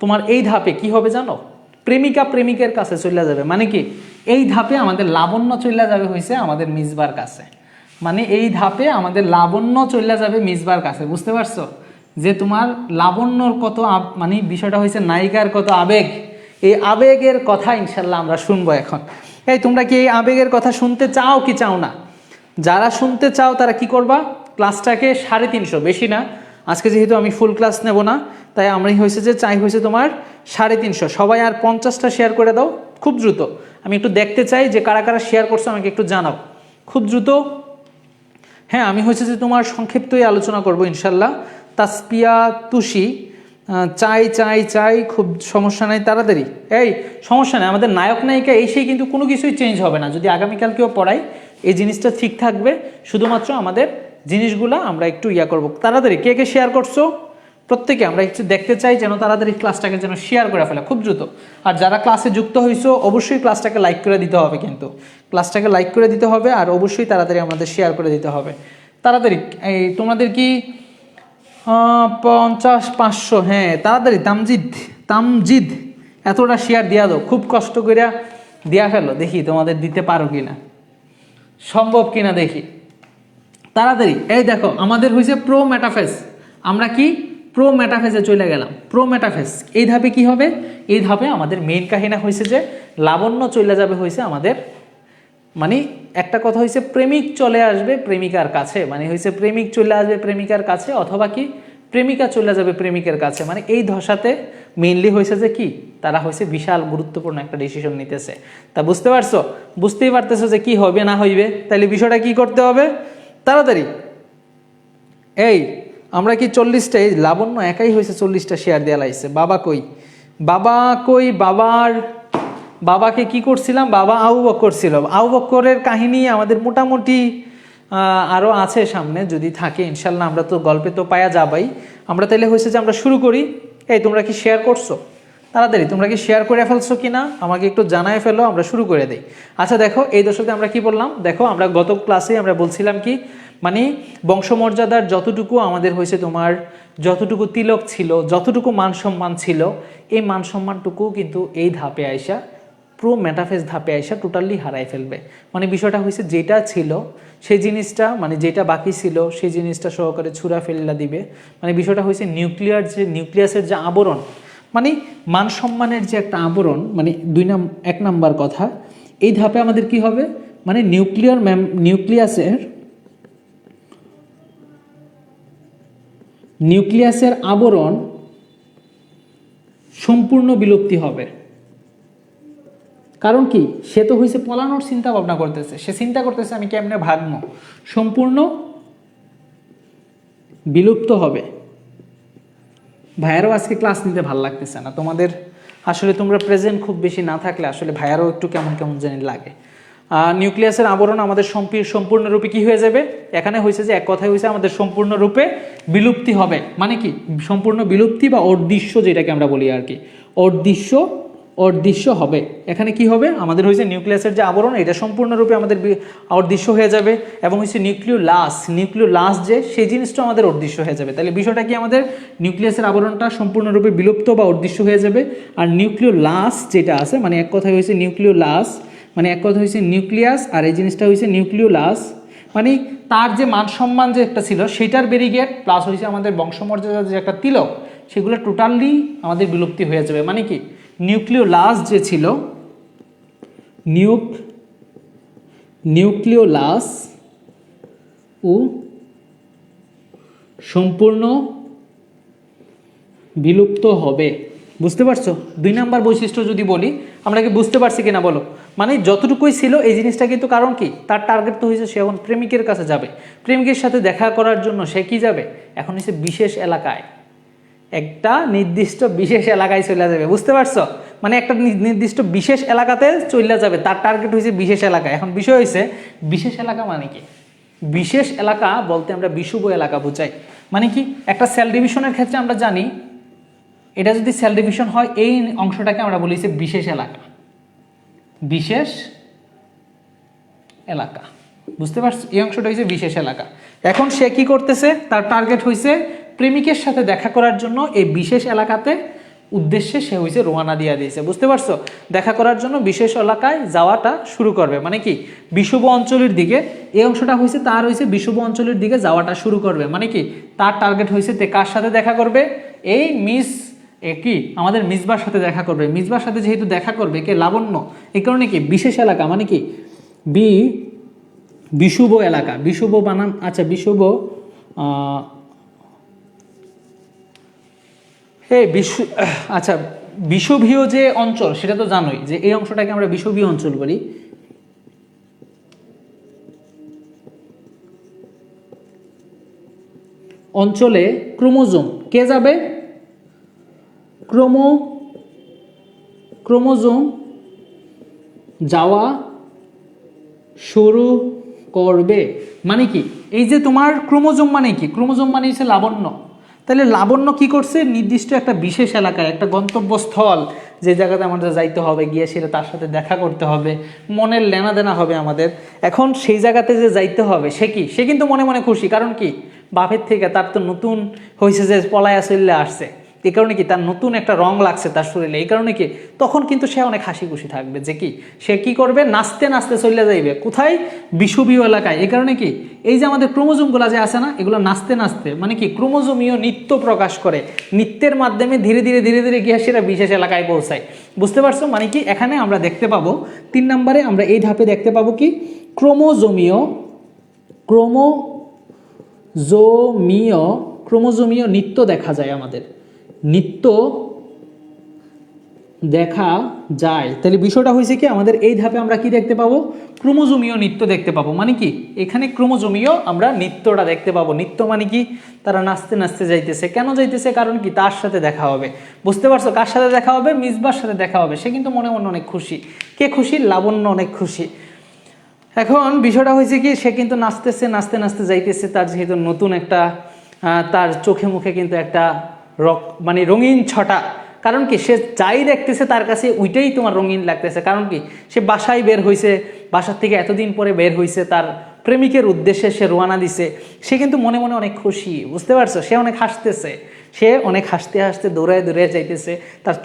তোমার এই ধাপে কি হবে জানো, প্রেমিকের কাছে চলে যাবে। মানে কি, এই ধাপে আমাদের লাবণ্য চলে যাবে হয়েছে আমাদের মিসবার কাছে। মানে এই ধাপে আমাদের লাবণ্য চলে যাবে মিসবার কাছে, বুঝতে পারছো? যে তোমার লাবণ্যর কত মানে বিষয়টা হয়েছে নায়িকার কত আবেগ, এই আবেগের কথা ইনশাল্লাহ আমরা শুনবো এখন। এই তোমরা কি এই আবেগের কথা শুনতে চাও কি চাও না? যারা শুনতে চাও তারা কি করবা, ক্লাসটাকে 350, বেশি না, আজকে যেহেতু আমি ফুল ক্লাস নেব না, তাই আমরাই হয়েছে যে চাই হয়েছে তোমার 350। সবাই আর 50টা শেয়ার করে দাও খুব দ্রুত। আমি একটু দেখতে চাই যে কারা কারা শেয়ার করছো, আমাকে একটু জানাও খুব দ্রুত। হ্যাঁ, আমি হয়েছে যে তোমার সংক্ষিপ্তই আলোচনা করব ইনশাল্লাহ। তাসপিয়া তুষি চাই, খুব সমস্যা নাই, তাড়াতাড়ি। এই সমস্যা নেই, আমাদের নায়ক নায়িকা সেই কিন্তু কোনো কিছুই চেঞ্জ হবে না যদি আগামীকালকেও পড়াই, এই জিনিসটা ঠিক থাকবে। শুধুমাত্র আমাদের জিনিসগুলো আমরা একটু করব। তাড়াতাড়ি কে শেয়ার করছো প্রত্যেকে আমরা একটু দেখতে চাই, যেন তাড়াতাড়ি ক্লাসটাকে যেন শেয়ার করে ফেলে খুব দ্রুত। আর যারা ক্লাসে যুক্ত হয়েছো অবশ্যই ক্লাসটাকে লাইক করে দিতে হবে, কিন্তু ক্লাসটাকে লাইক করে দিতে হবে, আর অবশ্যই তাড়াতাড়ি আমাদের শেয়ার করে দিতে হবে তাড়াতাড়ি। এই তোমাদের কি 50 500? হ্যাঁ তাড়াতাড়ি। তামজিদ এতটা শেয়ার দিয়া দাও, খুব কষ্ট করে দিয়া ফেলো, দেখি তোমাদের দিতে পারো কিনা, সম্ভব কিনা দেখি তাড়াতাড়ি। এই দেখো আমাদের হয়েছে প্রো মেটাফেস, আমরা কি প্রো মেটাফেসে চলে গেলাম। প্রো মেটাফেস এই ধাপে কি হবে, এই ধাপে আমাদের মেইন কাহিনী হয়েছে যে লাবণ্য চলে যাবে হয়েছে আমাদের, মানে একটা কথা হয়েছে প্রেমিক চলে আসবে প্রেমিকার কাছে, মানে হয়েছে প্রেমিক চলে আসবে প্রেমিকার কাছে, অথবা কি প্রেমিকা চলে যাবে প্রেমিকের কাছে। মানে এই ধসাতে মেইনলি হয়েছে যে কি, তারা হয়েছে বিশাল গুরুত্বপূর্ণ একটা ডিসিশন নিতেছে। তা বুঝতেই পারতেছো যে কি হবে না হইবে, তাহলে বিষয়টা কি করতে হবে তাড়াতাড়ি। এই আমরা কি 40টা, এই লাবণ্য একাই হয়েছে 40টা শেয়ার দেওয়া লাগছে। বাবাকে কি করছিলাম, বাবা আবু বকর ছিল। আবু বকরের কাহিনী আমাদের মোটামুটি আরও আছে সামনে, যদি থাকে ইনশাল্লাহ। আমরা তো গল্পে তো পায়া যাবাই। আমরা তাইলে হয়েছে যে আমরা শুরু করি। এই তোমরা কি শেয়ার করছো তাড়াতাড়ি, তোমরা কি শেয়ার করে ফেলছো কিনা আমাকে একটু জানায় ফেলো, আমরা শুরু করে দেই। আচ্ছা দেখো এই দশকে আমরা কি বললাম, দেখো আমরা গত ক্লাসে আমরা বলছিলাম কি, মানে বংশমর্যাদার যতটুকু আমাদের হয়েছে তোমার, যতটুকু তিলক ছিল, যতটুকু মান সম্মান ছিল, এই মান সম্মানটুকু কিন্তু এই ধাপে আইসা, প্রো মেটাফেস ধাপে আইসা টোটালি হারাই ফেলবে। মানে বিষয়টা হয়েছে যেটা ছিল সেই জিনিসটা, মানে যেটা বাকি ছিল সেই জিনিসটা সহকারে ছুঁড়া ফেলা দিবে। মানে বিষয়টা হয়েছে নিউক্লিয়াসের যে আবরণ, মানে মান সম্মানের যে একটা আবরণ, মানে 1 নাম্বার কথা, এই ধাপে আমাদের কি হবে, মানে নিউক্লিয়াসের আবরণ সম্পূর্ণ বিলুপ্তি হবে। কারণ কি, সে তো হয়েছে পলানোর চিন্তা ভাবনা করতেছে, সে চিন্তা করতেছে আমি কেমনে ভাগবো, সম্পূর্ণ বিলুপ্ত হবে। ভাইয়ারও আজকে ক্লাস নিতে ভালো লাগতেছে না তোমাদের, আসলে তোমরা প্রেজেন্ট খুব বেশি না থাকলে আসলে ভাইয়ারও একটু কেমন জানি লাগে। নিউক্লিয়াসের আবরণ আমাদের সম্পূর্ণরূপে কি হয়ে যাবে, এখানে হয়েছে যে এক কথায় হয়েছে আমাদের সম্পূর্ণরূপে বিলুপ্তি হবে। মানে কি সম্পূর্ণ বিলুপ্তি বা অদৃশ্য, যেটাকে আমরা বলি আর কি, অদৃশ্য হবে। এখানে কি হবে, আমাদের হয়েছে নিউক্লিয়াসের যে আবরণ এটা সম্পূর্ণরূপে আমাদের অদৃশ্য হয়ে যাবে, এবং হচ্ছে নিউক্লিওলাস যে সেই জিনিসটা আমাদের অদৃশ্য হয়ে যাবে। তাহলে বিষয়টা কি, আমাদের নিউক্লিয়াসের আবরণটা সম্পূর্ণরূপে বিলুপ্ত বা অদৃশ্য হয়ে যাবে। আর নিউক্লিওলাস যেটা আছে, মানে এক কথায় হয়েছে নিউক্লিওলাস, মানে এক কথা হয়েছে নিউক্লিয়াস, আর এই জিনিসটা হয়েছে নিউক্লিওলাস, মানে তার যে মান সম্মান যে একটা ছিল সেটার ব্যারিগেড প্লাস হয়েছে আমাদের বংশমর্যাদার যে একটা তিলক, সেগুলো টোটালি আমাদের বিলুপ্তি হয়ে যাবে। মানে কি, নিউক্লিওলাস যে ছিল, নিউক্লিওলাস ও সম্পূর্ণ বিলুপ্ত হবে। বুঝতে পারছো? 2 নাম্বার বৈশিষ্ট্য যদি বলি, আমরা কি বুঝতে পারছি কিনা বলো? মানে যতটুকুই ছিল এই জিনিসটা কিন্তু, কারণ কি, তার টার্গেট তো হয়েছে সে এখন প্রেমিকের কাছে যাবে, প্রেমিকের সাথে দেখা করার জন্য সে কি যাবে, এখন হচ্ছে বিশেষ এলাকায়, একটা নির্দিষ্ট বিশেষ এলাকায় চলে যাবে। বুঝতে পারছো? মানে একটা নির্দিষ্ট বিশেষ এলাকাতে চলে যাবে, তার টার্গেট হয়েছে বিশেষ এলাকা। এখন বিষয় হয়েছে বিশেষ এলাকা মানে কি, বিশেষ এলাকা বলতে আমরা বিষুব এলাকা বোঝাই। মানে কি, একটা সেল ডিভিশনের ক্ষেত্রে আমরা জানি এটা যদি সেল ডিভিশন হয়, এই অংশটাকে আমরা বলি বিশেষ এলাকা, বিশেষ এলাকা। বুঝতে পারছো? এই অংশটা হয়েছে বিশেষ এলাকা। এখন সে কি করতেছে, তার টার্গেট হয়েছে প্রেমিকের সাথে দেখা করার জন্য এই বিশেষ এলাকাতে উদ্দেশ্যে সে হয়েছে রোয়ানা দিয়ে দিয়েছে। বুঝতে পারছো? দেখা করার জন্য বিশেষ এলাকায় যাওয়াটা শুরু করবে। মানে কি, বিষুব অঞ্চলের দিকে, এই অংশটা হয়েছে তার হয়েছে বিষুব অঞ্চলের দিকে যাওয়াটা শুরু করবে। মানে কি, তার টার্গেট হয়েছে তে কার সাথে দেখা করবে, এই কি আমাদের মিসবার সাথে দেখা করবে। মিসবার সাথে যেহেতু দেখা করবে কে, লাবণ্য, এই কারণে কি বিশেষ এলাকা, মানে কি বিষুব এলাকা, বিষুব বানান, আচ্ছা বিষুব, আচ্ছা বিষুবীয় যে অঞ্চল সেটা তো জানোই যে এই অংশটাকে আমরা বিষুবীয় অঞ্চল বলি। অঞ্চলে ক্রোমোজোম কে যাবে, ক্রোমোজোম যাওয়া শুরু করবে। মানে কি, এই যে তোমার ক্রোমোজোম মানে কি, ক্রোমোজোম মানে হচ্ছে লাবণ্য। তাহলে লাবণ্য কি করছে, নির্দিষ্ট একটা বিশেষ এলাকায়, একটা গন্তব্যস্থল, যে জায়গাতে আমাদের যাইতে হবে, গিয়ে সেটা তার সাথে দেখা করতে হবে, মনের লেনাদেনা হবে আমাদের। এখন সেই জায়গাতে যে যাইতে হবে সে কিন্তু মনে মনে খুশি, কারণ কি, বাপের থেকে তার তো নতুন হয়েছে যে পলায়া চলে আসছে, এই কারণে কি তার নতুন একটা রং লাগছে তার শরীরে, এই কারণে কি তখন কিন্তু সে অনেক হাসি খুশি থাকবে, যে কি সে কি করবে, নাচতে নাচতে চলে যাইবে কোথায়, বিষুবীয় এলাকায়। এই কারণে কি, এই যে আমাদের ক্রোমোজোমগুলো যে আছে না, এগুলো নাচতে নাচতে, মানে কি ক্রোমোজোমীয় নৃত্য প্রকাশ করে, নৃত্যের মাধ্যমে ধীরে ধীরে ধীরে ধীরে গিয়ে সেটা বিশেষ এলাকায় পৌঁছায়। বুঝতে পারছো? মানে কি, এখানে আমরা দেখতে পাবো 3 নম্বরে আমরা এই ধাপে দেখতে পাবো কি, ক্রোমোজোমীয় নৃত্য দেখা যায়, আমাদের নৃত্য দেখা যায়। তাহলে বিষয়টা হয়েছে কি, আমাদের এই ধাপে আমরা কি দেখতে পাবো, ক্রোমোজোমীয় নৃত্য দেখতে পাবো। মানে কি, এখানে ক্রোমোজোমীয় আমরা নৃত্যটা দেখতে পাবো। নৃত্য মানে কি, তারা নাচতে নাচতে যাইতেছে, কেন যাইতেছে, কারণ কি, তার সাথে দেখা হবে। বুঝতে পারছো? কার সাথে দেখা হবে, মিসবার সাথে দেখা হবে। সে কিন্তু মনে মনে অনেক খুশি। কে খুশি, লাবণ্য অনেক খুশি। এখন বিষয়টা হয়েছে কি, সে কিন্তু নাচতেছে, নাচতে নাচতে যাইতেছে, তার যেহেতু নতুন একটা তার চোখে মুখে কিন্তু একটা মানে রঙিন ছটা, কারণ কি সে যাই দেখতেছে তার কাছে ওইটাই তোমার রঙিন লাগতেছে। কারণ কি, সে বাসায় বের হয়েছে, বাসার থেকে এতদিন পরে বের হয়েছে, তার প্রেমিকের উদ্দেশ্যে সে রোয়ানা দিছে, সে কিন্তু মনে মনে অনেক খুশি। বুঝতে পারছো? সে অনেক হাসতেছে, সে অনেক হাসতে হাসতে দৌড়ায় দৌড়ায় যাইতেছে, তার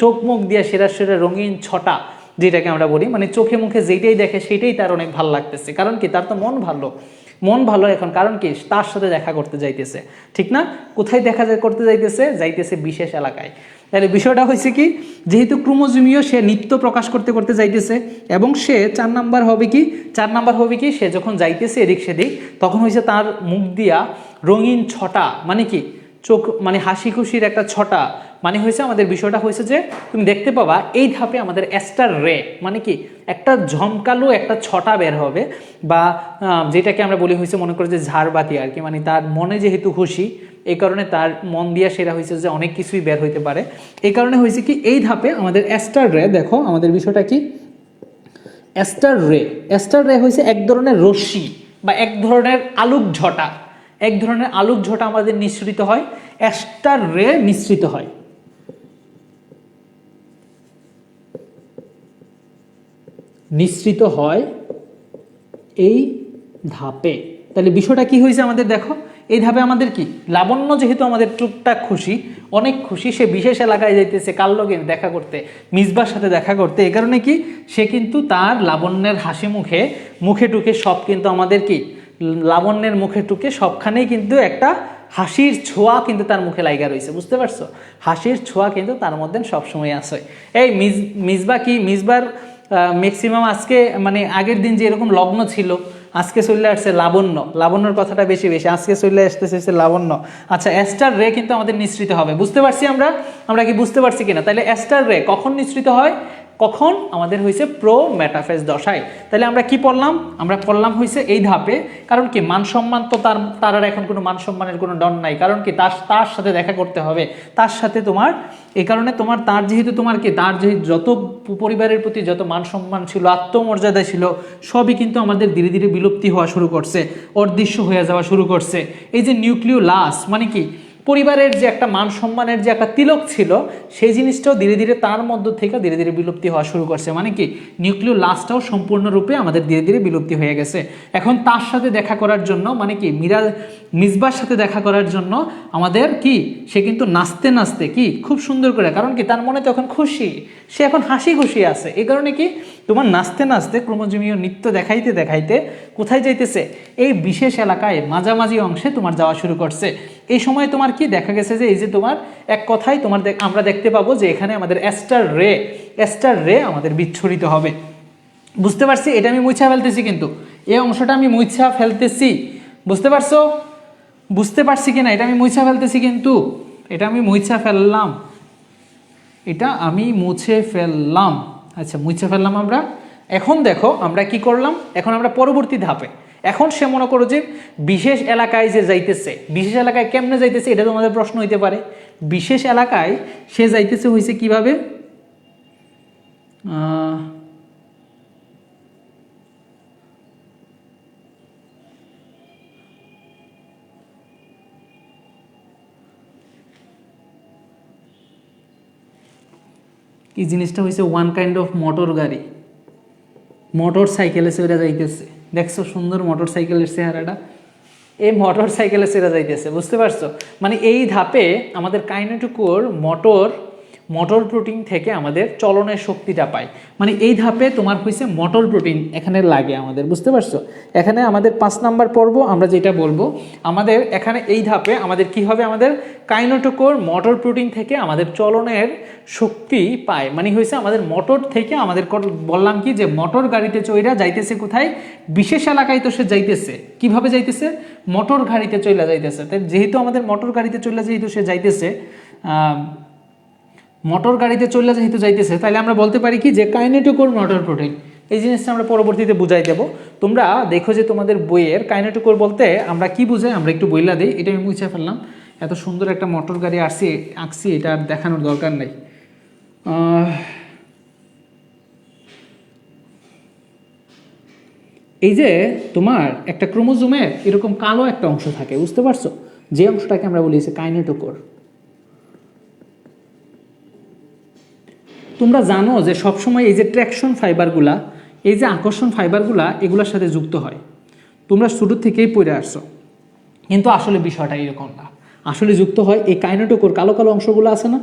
চোখ মুখ দিয়ে সেরা সেরা রঙিন ছটা যেটাকে আমরা বলি, মানে চোখে মুখে যেটাই দেখে সেটাই তার অনেক ভালো লাগতেছে। কারণ কি, তার তো মন ভালো এখন, কারণ কি তার সাথে দেখা করতে যাইতেছে। ঠিক না? কোথায় দেখা করতে যাইতেছে বিশেষ এলাকায়। তাহলে বিষয়টা হয়েছে কি, যেহেতু ক্রোমোজোমীয়, সে নৃত্য প্রকাশ করতে করতে যাইতেছে, এবং সে 4 নাম্বার হবে কি সে যখন যাইতেছে এদিক সেদিক, তখন হয়েছে তার মুখ দিয়া রঙিন ছটা, মানে কি চোখ, মানে হাসি খুশির একটা ছটা, মানে হয়েছে আমাদের বিষয়টা হয়েছে যে তুমি দেখতে পাবা এই ধাপে আমাদের অ্যাস্টার রে, মানে কি একটা ঝমকালো একটা ছটা বের হবে, বা যেটাকে আমরা বলি হয়েছে মনে করি যে ঝাড়বাতি আর কি, মানে তার মনে যেহেতু খুশি, এই কারণে তার মন দিয়া সেরা হয়েছে যে অনেক কিছুই বের হইতে পারে। এই কারণে হয়েছে কি, এই ধাপে আমাদের অ্যাস্টার রে, দেখো আমাদের বিষয়টা কি, অ্যাস্টার রে হয়েছে এক ধরনের রশ্মি বা এক ধরনের আলোক ঝটা আমাদের নিঃসৃত হয়, অ্যাস্টার রে নিঃসৃত হয়। নিঃসৃত হয় এই ধাপে। তাহলে বিষয়টা কি হয়েছে আমাদের দেখো, এই ধাপে আমাদের কি লাবণ্য যেহেতু আমাদের টুকটাক খুশি, অনেক খুশি, সে বিশেষ এলাকায় যাইতেছে কার লগে দেখা করতে, মিসবার সাথে দেখা করতে। এই কারণে কি সে কিন্তু তার লাবণ্যের হাসি মুখে মুখে টুকে সব কিন্তু আমাদের কি লাবণ্যের মুখে টুকে সবখানেই কিন্তু একটা হাসির ছোঁয়া কিন্তু তার মুখে লাইগা রয়েছে, বুঝতে পারছো? হাসির ছোঁয়া কিন্তু তার মধ্যে সবসময় আসে। এই মিসবা কি মিসবার ম্যাক্সিমাম আজকে মানে আগের দিন যে এরকম লগ্ন ছিল, আজকে চলে আসছে লাবণ্য, লাবণ্যর কথাটা বেশি বেশি আজকে চলে আসতেছে লাবণ্য। আচ্ছা, অ্যাস্টার রে কিন্তু আমাদের নিঃসৃত হবে, বুঝতে পারছি আমরা কি বুঝতে পারছি কিনা? তাহলে অ্যাস্টার রে কখন নিঃসৃত হয়? কখন আমাদের হয়েছে প্রো মেটাফেজ দশায়। তাহলে আমরা কি পড়লাম? আমরা পড়লাম হয়েছে এই ধাপে। কারণ কি মান সম্মান তো তার আর এখন কোনো মান সম্মানের কোনো ডন নাই। কারণ কি তার সাথে দেখা করতে হবে, তার সাথে তোমার, এই কারণে তোমার তার যেহেতু তোমার কি তার যে যত পরিবারের প্রতি যত মান সম্মান ছিল, আত্মমর্যাদা ছিল, সবই কিন্তু আমাদের ধীরে ধীরে বিলুপ্তি হওয়া শুরু করছে, অদৃশ্য হয়ে যাওয়া শুরু করছে। এই যে নিউক্লিওলাস মানে কি পরিবারের যে একটা মান সম্মানের যে একটা তিলক ছিল, সেই জিনিসটাও ধীরে ধীরে তার মধ্য থেকে ধীরে ধীরে বিলুপ্তি হওয়া শুরু করছে। মানে কি নিউক্লিওলাসটাও সম্পূর্ণরূপে আমাদের ধীরে ধীরে বিলুপ্তি হয়ে গেছে। এখন তার সাথে দেখা করার জন্য মানে কি মিসবার সাথে দেখা করার জন্য আমাদের কি সে কিন্তু নাচতে নাচতে কি খুব সুন্দর করে, কারণ কি তার মনে তো এখন খুশি, সে এখন হাসি খুশি আছে। এই কারণে কি তোমার নাচতে নাচতে ক্রোমোজোমীয় নৃত্য দেখাইতে দেখাইতে কোথায় যাইতেছে? এই বিশেষ এলাকায় মাঝামাঝি অংশে তোমার যাওয়া শুরু করছে। এই সময় তোমার কি দেখা গেছে যে এই যে তোমার এক কথায় তোমার আমরা দেখতে পাবো যে এখানে আমাদের অ্যাস্টার রে আমাদের বিচ্ছুরিত হবে। বুঝতে পারছি? এটা আমি মুছা ফেলতেছি, কিন্তু এই অংশটা আমি মুছা ফেলতেছি, বুঝতে পারছো? বুঝতে পারছি কিনা? এটা আমি মুছা ফেলতেছি, কিন্তু এটা আমি মুছা ফেললাম, এটা আমি মুছে ফেললাম। আচ্ছা, মুছে ফেললাম আমরা। এখন দেখো আমরা কি করলাম, এখন আমরা পরবর্তী ধাপে। এখন সে মনে করো যে বিশেষ এলাকায় যে যাইতেছে, বিশেষ এলাকায় কেমনে যাইতেছে, এটা তোমাদের প্রশ্ন হইতে পারে। বিশেষ এলাকায় সে যাইতেছে হয়েছে কিভাবে? কি জিনিসটা হয়েছে ওয়ান কাইন্ড অফ মোটর গাড়ি, মোটর সাইকেলে সেরা যাইতেছে। দেখছো সুন্দর মোটর সাইকেলের চেহারাটা? এই মোটর সাইকেলে সেরা যাইতেছে, বুঝতে পারছো? মানে এই ধাপে আমাদের কাইনেটোকোর মোটর প্রোটিন থেকে আমাদের চলনের শক্তিটা পায়। মানে এই ধাপে তোমার হয়েছে মোটর প্রোটিন এখানে লাগে আমাদের, বুঝতে পারছো? এখানে আমাদের 5 নাম্বার পর্ব আমরা যেটা বলবো, আমাদের এখানে এই ধাপে আমাদের কি হবে, আমাদের কাইনেটোকোর মোটর প্রোটিন থেকে আমাদের চলনের শক্তি পায়। মানে হয়েছে আমাদের মোটর থেকে আমাদের বললাম কি যে মোটর গাড়িতে চইরা যাইতেছে কোথায়? বিশেষ এলাকায় তো সে যাইতেছে। কিভাবে যাইতেছে? মোটর গাড়িতে চইলা যাইতেছে। তাই যেহেতু আমাদের মোটর গাড়িতে চইলা যেহেতু সে যাইতেছে, মোটর গাড়িতে চলে যেহেতু যাইতেছে, তাহলে আমরা বলতে পারি কি যে কাইনেটোকোর মোটর প্রোটিন। এই জিনিসটা আমরা পরবর্তীতে বুঝাই দেব। তোমরা দেখো যে তোমাদের বইয়ের কাইনেটোকোর বলতে আমরা কি বুঝাই, আমরা একটু বইলা দিই। এটা আমি মুছে ফেললাম। এত সুন্দর একটা মোটর গাড়ি আঁকছি, এটা আর দেখানোর দরকার নেই। এই যে তোমার একটা ক্রোমোজোমের এরকম কালো একটা অংশ থাকে, বুঝতে পারছো? যে অংশটাকে আমরা বলি কাইনেটোকোর। তোমরা জানো যে সবসময় এই যে ট্র্যাকশন ফাইবারগুলা, এই যে আকর্ষণ ফাইবারগুলা, এগুলোর সাথে যুক্ত হয়। তোমরা শুরু থেকেই পড়ে আসছো, কিন্তু আসলে বিষয়টা এরকম না। আসলে যুক্ত হয় এই কাইনেটোকোর কালো কালো অংশগুলো আছে না,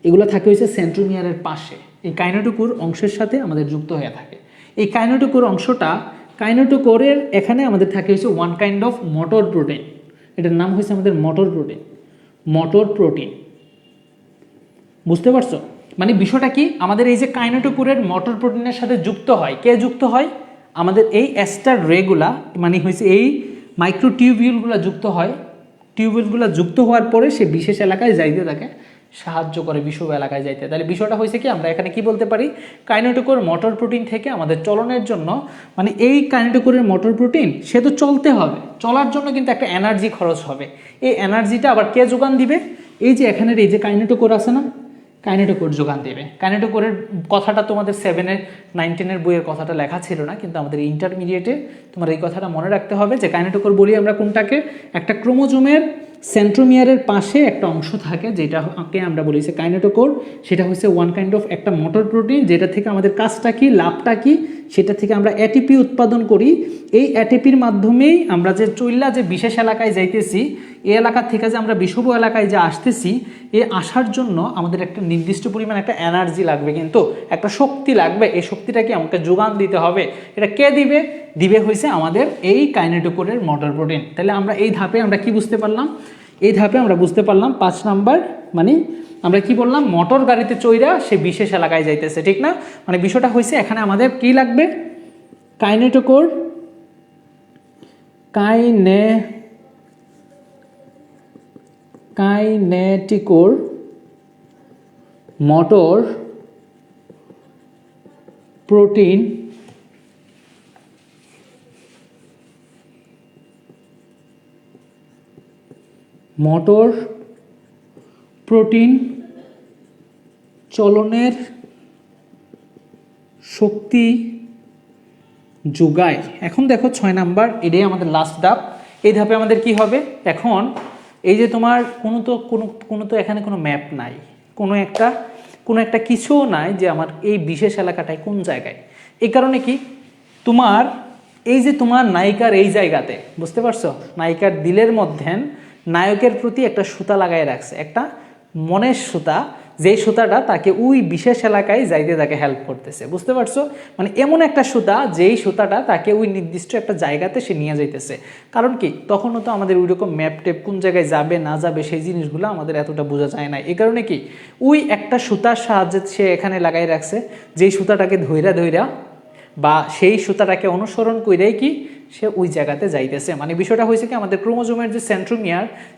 এগুলো থাকে হচ্ছে সেন্ট্রোমিয়ারের পাশে। এই কাইনেটোকোর অংশের সাথে আমাদের যুক্ত হয়ে থাকে। এই কাইনেটোকোর অংশটা, কাইনেটোকোরের এখানে আমাদের থাকে হচ্ছে one kind of motor protein. এটার নাম হচ্ছে আমাদের মোটর প্রোটিন। বুঝতে পারছো? মানে বিষয়টা কি, আমাদের এই যে কাইনেটোকোরের মোটর প্রোটিনের সাথে যুক্ত হয়, কে যুক্ত হয়? আমাদের এই অ্যাস্টার রেগুলা, মানে হয়েছে এই মাইক্রোটিউবিউলগুলো যুক্ত হয়। টিউবিউলগুলো যুক্ত হওয়ার পরে সে বিশেষ এলাকায় যাইতে থাকে, সাহায্য করে বিষুব এলাকায় যাইতে। তাহলে বিষয়টা হয়েছে কি, আমরা এখানে কি বলতে পারি, কাইনেটোকোর মোটর প্রোটিন থেকে আমাদের চলনের জন্য, মানে এই কাইনেটোকোরের মোটর প্রোটিন সে তো চলতে হবে, চলার জন্য কিন্তু একটা এনার্জি খরচ হবে। এই এনার্জিটা আবার কে যোগান দিবে? এই যে এখানের এই যে কাইনেটোকোর আছে না, কাইনেটোকোর যোগান দেবে। কাইনেটোকোরের কথাটা তোমাদের 7-এর 9-10-এর বইয়ের কথাটা লেখা ছিল না, কিন্তু আমাদের ইন্টারমিডিয়েটে তোমার এই কথাটা মনে রাখতে হবে যে কাইনেটোকোর বলি আমরা কোনটাকে, একটা ক্রোমোজোমের সেন্ট্রোমিয়ারের পাশে একটা অংশ থাকে যেটাকে আমরা বলি যে কাইনেটোকোর। সেটা হচ্ছে ওয়ান কাইন্ড অফ একটা মোটর প্রোটিন, যেটা থেকে আমাদের কাজটা কি, লাভটা কি, সেটা থেকে আমরা এটিপি উৎপাদন করি। এই এটিপির মাধ্যমেই আমরা যে চইল্লা যে বিশেষ এলাকায় যাইতেছি, এই এলাকা থেকে যে আমরা বিষুব এলাকায় যে আসতেছি, এই আসার জন্য আমাদের একটা নির্দিষ্ট পরিমাণ একটা এনার্জি লাগবে, কিন্তু একটা শক্তি লাগবে। এই শক্তিটাকে আমাকে যোগান দিতে হবে। এটা কে দিবে? দিবে হয়েছে আমাদের এই কাইনেটোকোরের মোটর প্রোটিন। তাহলে আমরা এই ধাপে আমরা কি বুঝতে পারলাম? এই ধাপে আমরা বুঝতে পারলাম 5 নাম্বার, মানে আমরা কি বললাম, মোটর গাড়িতে চইরা সে বিশেষ এলাকায় যাইতেছে, ঠিক না? মানে বিষয়টা হয়েছে এখানে আমাদের কি লাগবে? কাইনেটোকোর, কাইনেটিকোর মোটর প্রোটিন চলনের শক্তি যোগায়। এখন দেখো 6 নাম্বার, এটাই আমাদের লাস্ট ধাপ। এই ধাপে আমাদের কি হবে? এখন এই যে তোমার কোনো তো এখানে কোনো ম্যাপ নাই, কোনো একটা কিছুও নাই যে আমার এই বিশেষ এলাকাটায় কোন জায়গায়। এই কারণে কি তোমার এই যে তোমার নায়িকার এই জায়গাতে, বুঝতে পারছো, নায়িকার দিলের মধ্যে নায়কের প্রতি একটা সুতা লাগাই রাখছে, একটা মনের সুতা, যেই সুতাটা তাকে ওই বিশেষ এলাকায় যাইতে তাকে হেল্প করতেছে, বুঝতে পারছো? মানে এমন একটা সুতা, যেই সুতাটা তাকে ওই নির্দিষ্ট একটা জায়গাতে সে নিয়ে যাইতেছে। কারণ কি তখনও তো আমাদের ওই রকম ম্যাপ টেপ কোন জায়গায় যাবে না যাবে সেই জিনিসগুলো আমাদের এতটা বোঝা যায় না। এই কারণে কি ওই একটা সুতার সাহায্যে সে এখানে লাগাই রাখছে, যেই সুতাটাকে ধইরা বা সেই সুতাটাকে অনুসরণ করেই কি সে ওই জায়গাতে যাইতেছে। মানে বিষয়টা হয়েছে কি আমাদের ক্রোমোজোমের যে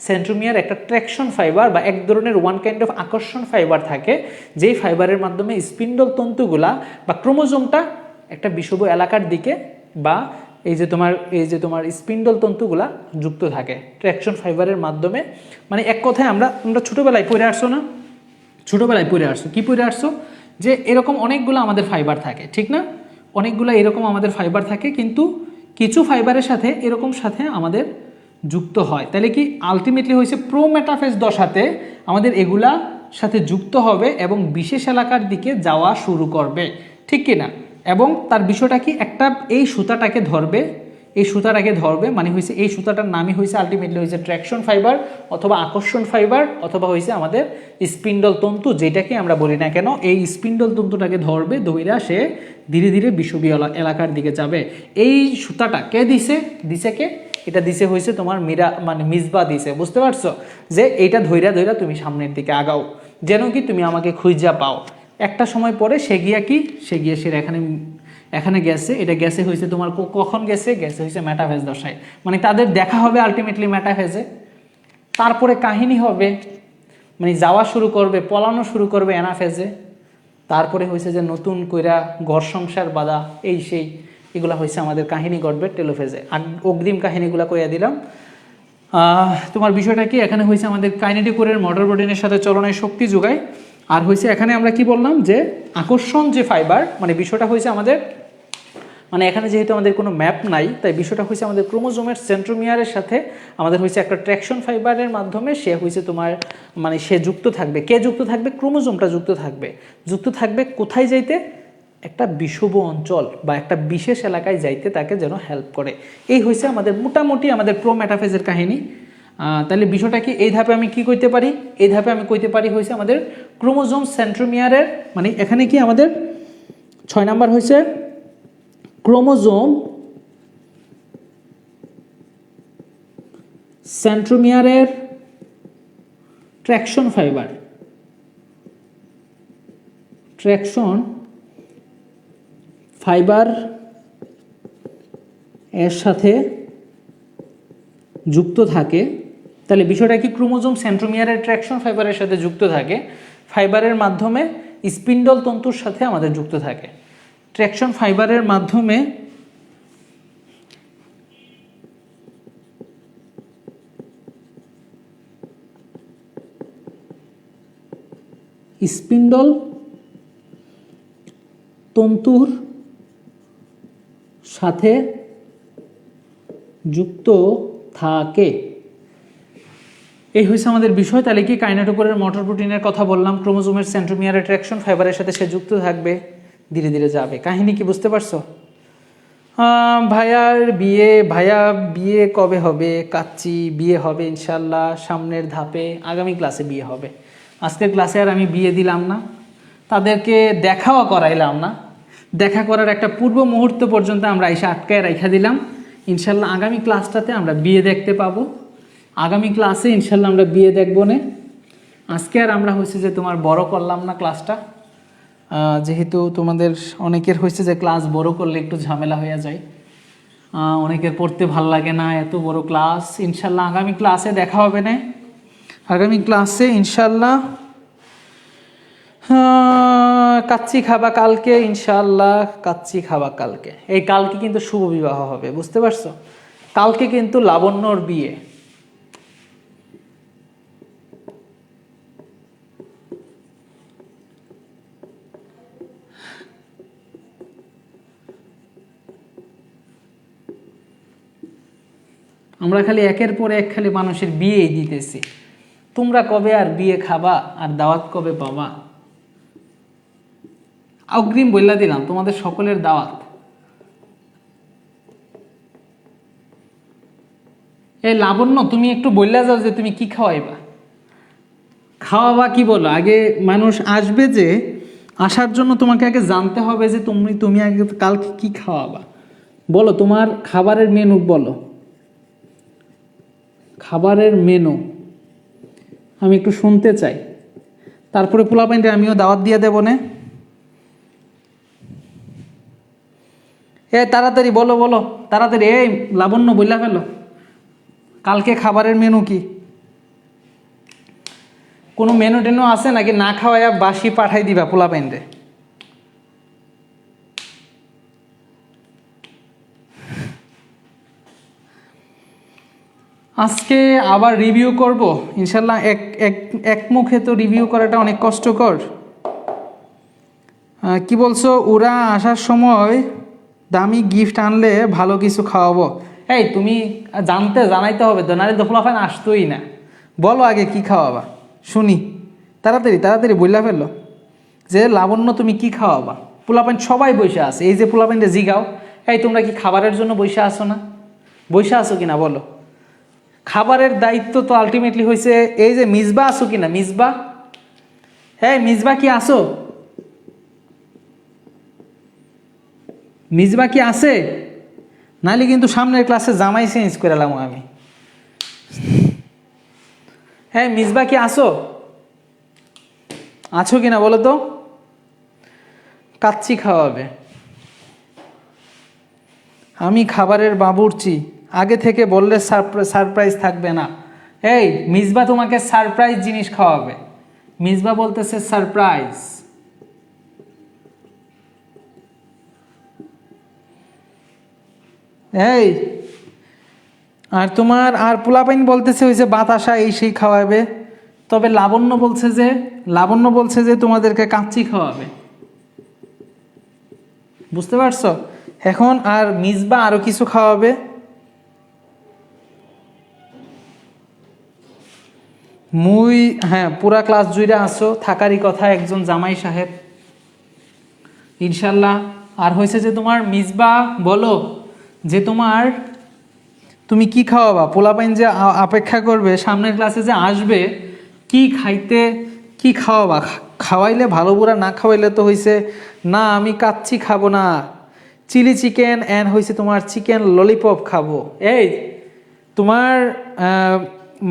সেন্ট্রোমিয়ার একটা ট্র্যাকশন ফাইবার বা এক ধরনের ওয়ান কাইন্ড অফ আকর্ষণ ফাইবার থাকে, যেই ফাইবারের মাধ্যমে স্পিন্ডল তন্তুগুলা বা ক্রোমোজোমটা একটা বিষুব এলাকার দিকে বা এই যে তোমার স্পিন্ডল তন্তুগুলা যুক্ত থাকে ট্র্যাকশন ফাইবারের মাধ্যমে। মানে এক কথায় তোমরা ছোটোবেলায় পড়ে আসছো না, কি পড়ে আসছো যে এরকম অনেকগুলো আমাদের ফাইবার থাকে, ঠিক না? অনেকগুলো এরকম আমাদের ফাইবার থাকে, কিন্তু কিছু ফাইবারের সাথে এরকম সাথে আমাদের যুক্ত হয়। তাহলে কি আলটিমেটলি হয়েছে প্রোমেটাফেজ দশাতে আমাদের এগুলা সাথে যুক্ত হবে এবং বিশেষ এলাকার দিকে যাওয়া শুরু করবে, ঠিক কি না? এবং তার বিষয়টা কি একটা এই সুতাটাকে ধরবে, মানে হয়েছে এই সুতাটার নামই হয়েছে আলটিমেটলি হয়েছে ট্র্যাকশন ফাইবার অথবা আকর্ষণ ফাইবার অথবা হয়েছে আমাদের স্পিন্ডল তন্তু, যেটাকে আমরা বলি না কেন। এই স্পিন্ডল তন্তুটাকে ধরবে, ধইরা সে ধীরে ধীরে বিষুবীয় এলাকার দিকে যাবে। এই সুতাটা কে দিছে কে? এটা দিছে হয়েছে তোমার মিসবা দিছে, বুঝতে পারছো? যে এইটা ধইরা তুমি সামনের দিকে আগাও, যেন কি তুমি আমাকে খুঁজা পাও। একটা সময় পরে সে এখানে গেছে, এটা গেছে হয়েছে তোমার কখন গেছে হয়েছে মেটাফেজ দশায়, মানে তাদের দেখা হবে আলটিমেটলি মেটাফেজে। তারপরে কাহিনী হবে, মানে যাওয়া শুরু করবে, পলানো শুরু করবে অ্যানাফেজে। তারপরে হয়েছে যে নতুন কইরা ঘর সংসার বাঁধা, এই সেই এগুলা হয়েছে আমাদের কাহিনী ঘটবে টেলোফেজে। অগ্রিম কাহিনীগুলা কইয়া দিলাম। তোমার বিষয়টা কি এখানে হয়েছে আমাদের কাইনেটিকোরের মোটর প্রোটিনের সাথে চলনের শক্তি যোগায়। আর হয়েছে এখানে আমরা কি বললাম যে আকর্ষণ যে ফাইবার, মানে বিষয়টা হয়েছে আমাদের, মানে এখানে যেহেতু আমাদের কোনো ম্যাপ নাই, তাই বিষয়টা হয়েছে আমাদের ক্রোমোজোমের সেন্ট্রোমিয়ারের সাথে আমাদের হয়েছে একটা ট্র্যাকশন ফাইবারের মাধ্যমে সে হয়েছে তোমার, মানে সে যুক্ত থাকবে। কে যুক্ত থাকবে? ক্রোমোজোমটা যুক্ত থাকবে কোথায় যাইতে? একটা বিষুব অঞ্চল বা একটা বিশেষ এলাকায় যাইতে তাকে যেন হেল্প করে। এই হয়েছে আমাদের মোটামুটি আমাদের প্রোমেটাফেজের কাহিনী। তাহলে বিষয়টা কি এই ধাপে আমি কি কইতে পারি? এই ধাপে আমি কইতে পারি হয়েছে আমাদের ক্রোমোজোম সেন্ট্রোমিয়ারের, মানে এখানে কি আমাদের 6 নাম্বার হয়েছে ক্রোমোজোম সেন্ট্রোমিয়ারের ট্র্যাকশন ফাইবার এর সাথে যুক্ত থাকে। তাহলে বিষয়টা কি ক্রোমোজোম সেন্ট্রোমিয়ারের ট্র্যাকশন ফাইবারের সাথে যুক্ত থাকে, ফাইবারের মাধ্যমে স্পিন্ডল তন্তুর সাথে আমাদের যুক্ত থাকে। ট্র্যাকশন ফাইবারের মাধ্যমে স্পিন্ডল তন্তুর সাথে যুক্ত থাকে। এই হয়েছে আমাদের বিষয়। তাহলে কি কাইনেটোকোরের মোটর প্রোটিনের কথা বললাম, ক্রোমোজোমের সেন্ট্রোমিয়ারের ট্র্যাকশন ফাইবারের সাথে সে যুক্ত থাকবে, ধীরে ধীরে যাবে। কাহিনী কি বুঝতে পারছো? ভাইয়ার বিয়ে, ভাইয়া বিয়ে কবে হবে? কাচ্চি বিয়ে হবে ইনশাল্লাহ সামনের ধাপে, আগামী ক্লাসে বিয়ে হবে। আজকের ক্লাসে আর আমি বিয়ে দিলাম না, তাদেরকে দেখাও করাইলাম না। দেখা করার একটা পূর্ব মুহূর্ত পর্যন্ত আমরা এসে আটকায় রেখা দিলাম। ইনশাল্লাহ আগামী ক্লাসটাতে আমরা বিয়ে দেখতে পাবো। আগামী ক্লাসে ইনশাল্লাহ আমরা বিয়ে দেখবো না। আজকে আর আমরা হয়েছে যে তোমার বড় করলাম না ক্লাসটা, যেহেতু তোমাদের অনেকের হয়েছে যে ক্লাস বড় করলে একটু ঝামেলা হয়ে যায়, অনেকের পড়তে ভাল লাগে না এত বড় ক্লাস। ইনশাল্লাহ আগামী ক্লাসে দেখা হবে না। আগামী ক্লাসে ইনশাল্লাহ কাচ্চি খাবা কালকে, ইনশাল্লাহ কাচ্চি খাবা কালকে। এই কালকে কিন্তু শুভ বিবাহ হবে, বুঝতে পারছো? কালকে কিন্তু লাবণ্যর বিয়ে। আমরা খালি একের পর এক খালি মানুষের বিয়েই দিতেছি। তোমরা কবে আর বিয়ে খাবা আর দাওয়াত কবে পাবা? অগ্রিম বইলা দিলাম তোমাদের সকলের দাওয়াত। এই লাবণ্য, তুমি একটু বললা যাও যে তুমি কি খাওয়াইবা, খাওয়াবা কি বলো? আগে মানুষ আসবে, যে আসার জন্য তোমাকে আগে জানতে হবে যে তুমি আগে কালকে কি খাওয়াবা। বলো তোমার খাবারের মেনু বলো, খাবারের মেনু আমি একটু শুনতে চাই। তারপরে পোলাপাইনটা আমিও দাওয়াত দিয়ে দেবো না। তাড়াতাড়ি বলো বলো তাড়াতাড়ি। এই লাবণ্য বইলা ফেলো, কালকে খাবারের মেনু কি? কোনো মেনু টেনু আছে নাকি না খাওয়াইয়া বাসি পাঠাই দিবা পোলাপাইনরে? আজকে আবার রিভিউ করব ইনশাল্লাহ। এক মুখে তো রিভিউ করাটা অনেক কষ্টকর। কি বলছো? ওরা আসার সময় দামি গিফট আনলে ভালো কিছু খাওয়াবো। এই তুমি জানাইতে হবে তো, নাহলে তো পোলাপাইন আসতোই না। বলো আগে কি খাওয়াবা শুনি, তাড়াতাড়ি তাড়াতাড়ি বইলা ফেললো যে লাবণ্য তুমি কি খাওয়াবা। পোলাপাইন সবাই বসে আছে, এই যে পোলাপাইনটা জিগাও, এই তোমরা কি খাবারের জন্য বসে আসো না? বসে আসো কিনা বলো? খাবারের দায়িত্ব তো আলটিমেটলি হয়েছে এই যে মিসবা আসো কিনা, মিসবা? হ্যাঁ মিসবা কি আসো? মিসবা কি আছে? নাহলে কিন্তু সামনের ক্লাসে জামাই চেঞ্জ করে এলাম আমি। হ্যাঁ মিসবা কি আসো? আছো কিনা বলো তো? কাচ্চি খাওয়াবে। আমি খাবারের বাবুর্চি, আগে থেকে বললে সারপ্রাইজ থাকবে না। এই মিসবা তোমাকে সারপ্রাইজ জিনিস খাওয়াবে। মিসবা বলতেছে সারপ্রাইজ। এই আর তোমার আর পোলাপাইন বলতেছে ওই যে বাতাসা এই সেই খাওয়াবে। তবে লাবণ্য বলছে যে তোমাদেরকে কাচ্চি খাওয়াবে। বুঝতে পারছো? এখন আর মিসবা আরো কিছু খাওয়াবে। হ্যাঁ পুরা ক্লাস জুড়ে আসো, থাকারই কথা একজন জামাই সাহেব ইনশাল্লাহ। আর হয়েছে যে তোমার মিসবা বলো যে তুমি কি খাওয়াবা। পোলাপাইন যে অপেক্ষা করবে সামনের ক্লাসে যে আসবে, কি খাওয়াবা। খাওয়াইলে ভালো বুড়া, না খাওয়াইলে তো হয়েছে না আমি কাচ্চি খাবো না, চিলি চিকেন অ্যান্ড হয়েছে তোমার চিকেন ললিপপ খাবো। এই তোমার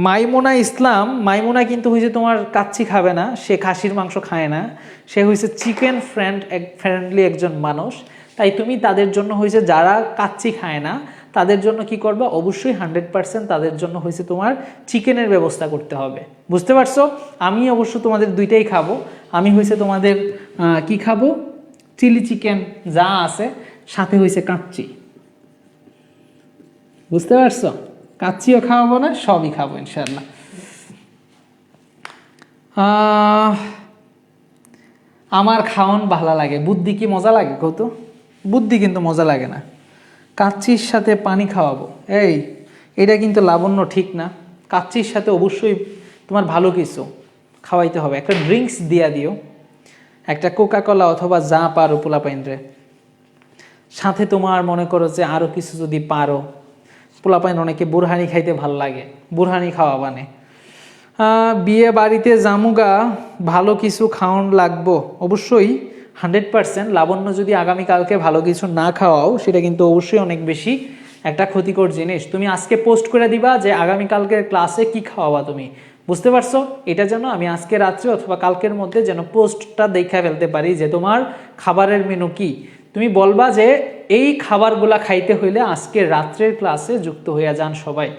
মাইমুনা কিন্তু হয়েছে তোমার কাচ্চি খাবে না, সে খাসির মাংস খায় না, সে হয়েছে চিকেন ফ্রেন্ডলি একজন মানুষ। তাই তুমি তাদের জন্য হয়েছে যারা কাচ্চি খায় না তাদের জন্য কি করবে, অবশ্যই 100% তাদের জন্য হয়েছে তোমার চিকেনের ব্যবস্থা করতে হবে। বুঝতে পারছো? আমি অবশ্য তোমাদের দুইটাই খাবো। আমি হয়েছে তোমাদের কি খাবো, চিলি চিকেন যা আছে, সাথে হয়েছে কাচ্চি। বুঝতে পারছো? কাচ্চিও খাওয়াবো না, সবই খাবো ইনশাল্লাহ। আমার খাওয়ান ভালো লাগে, বুদ্ধি কি মজা লাগে কত? বুদ্ধি কিন্তু মজা লাগে না। কাচ্চির সাথে পানি খাওয়াবো, এটা কিন্তু লাবণ্য ঠিক না। কাচ্চির সাথে অবশ্যই তোমার ভালো কিছু খাওয়াইতে হবে, একটা ড্রিঙ্কস দিয়া দিও, একটা কোকা কোলা অথবা যা পারো পোলাপাইন রে। সাথে তোমার মনে করো যে আরও কিছু যদি পারো, পোলাপাইন অনেকে বুরহানি খাইতে ভাল লাগে, বুরহানি খাওয়া মানে বিয়ে বাড়িতে জামুগা, ভালো কিছু খাওয়ান লাগবো অবশ্যই 100%। লাবণ্য যদি আগামীকালকে ভালো কিছু না খাওয়াও সেটা কিন্তু অবশ্যই অনেক বেশি একটা ক্ষতিকর জিনিস। তুমি আজকে পোস্ট করে দিবা যে আগামীকালকের ক্লাসে কি খাওয়াবা তুমি, বুঝতে পারছো? এটা যেন আমি আজকে রাত্রে অথবা কালকের মধ্যে যেন পোস্টটা দেখে ফেলতে পারি যে তোমার খাবারের মেনু কি। তুমি বলবা যে এই খাবারগুলা খাইতে হইলে আজকে রাত্রের ক্লাসে যুক্ত হইয়া যান সবাই,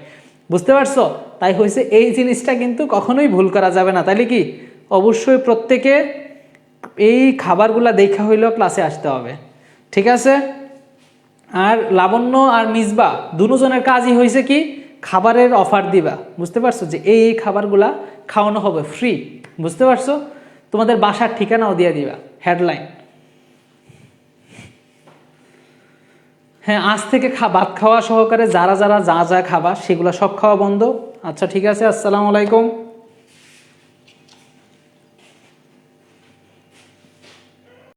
বুঝতে পারছো? তাই হয়েছে এই জিনিসটা কিন্তু কখনোই ভুল করা যাবে না। তাইলে কি অবশ্যই প্রত্যেকে এই খাবারগুলা দেখা হইলেও ক্লাসে আসতে হবে, ঠিক আছে? আর লাবণ্য আর মিসবা দুজনের কাজই হয়েছে কি, খাবারের অফার দিবা, বুঝতে পারছো? যে এই খাবারগুলা খাওয়ানো হবে ফ্রি, বুঝতে পারছো? তোমাদের বাসার ঠিকানাও দিয়ে দিবা, হেডলাইন। হ্যাঁ, আজ থেকে ভাত খাওয়া সহকারে যারা যারা যা যা খাবা সেগুলো সব খাওয়া বন্ধ। আচ্ছা ঠিক আছে, আসসালামু আলাইকুম।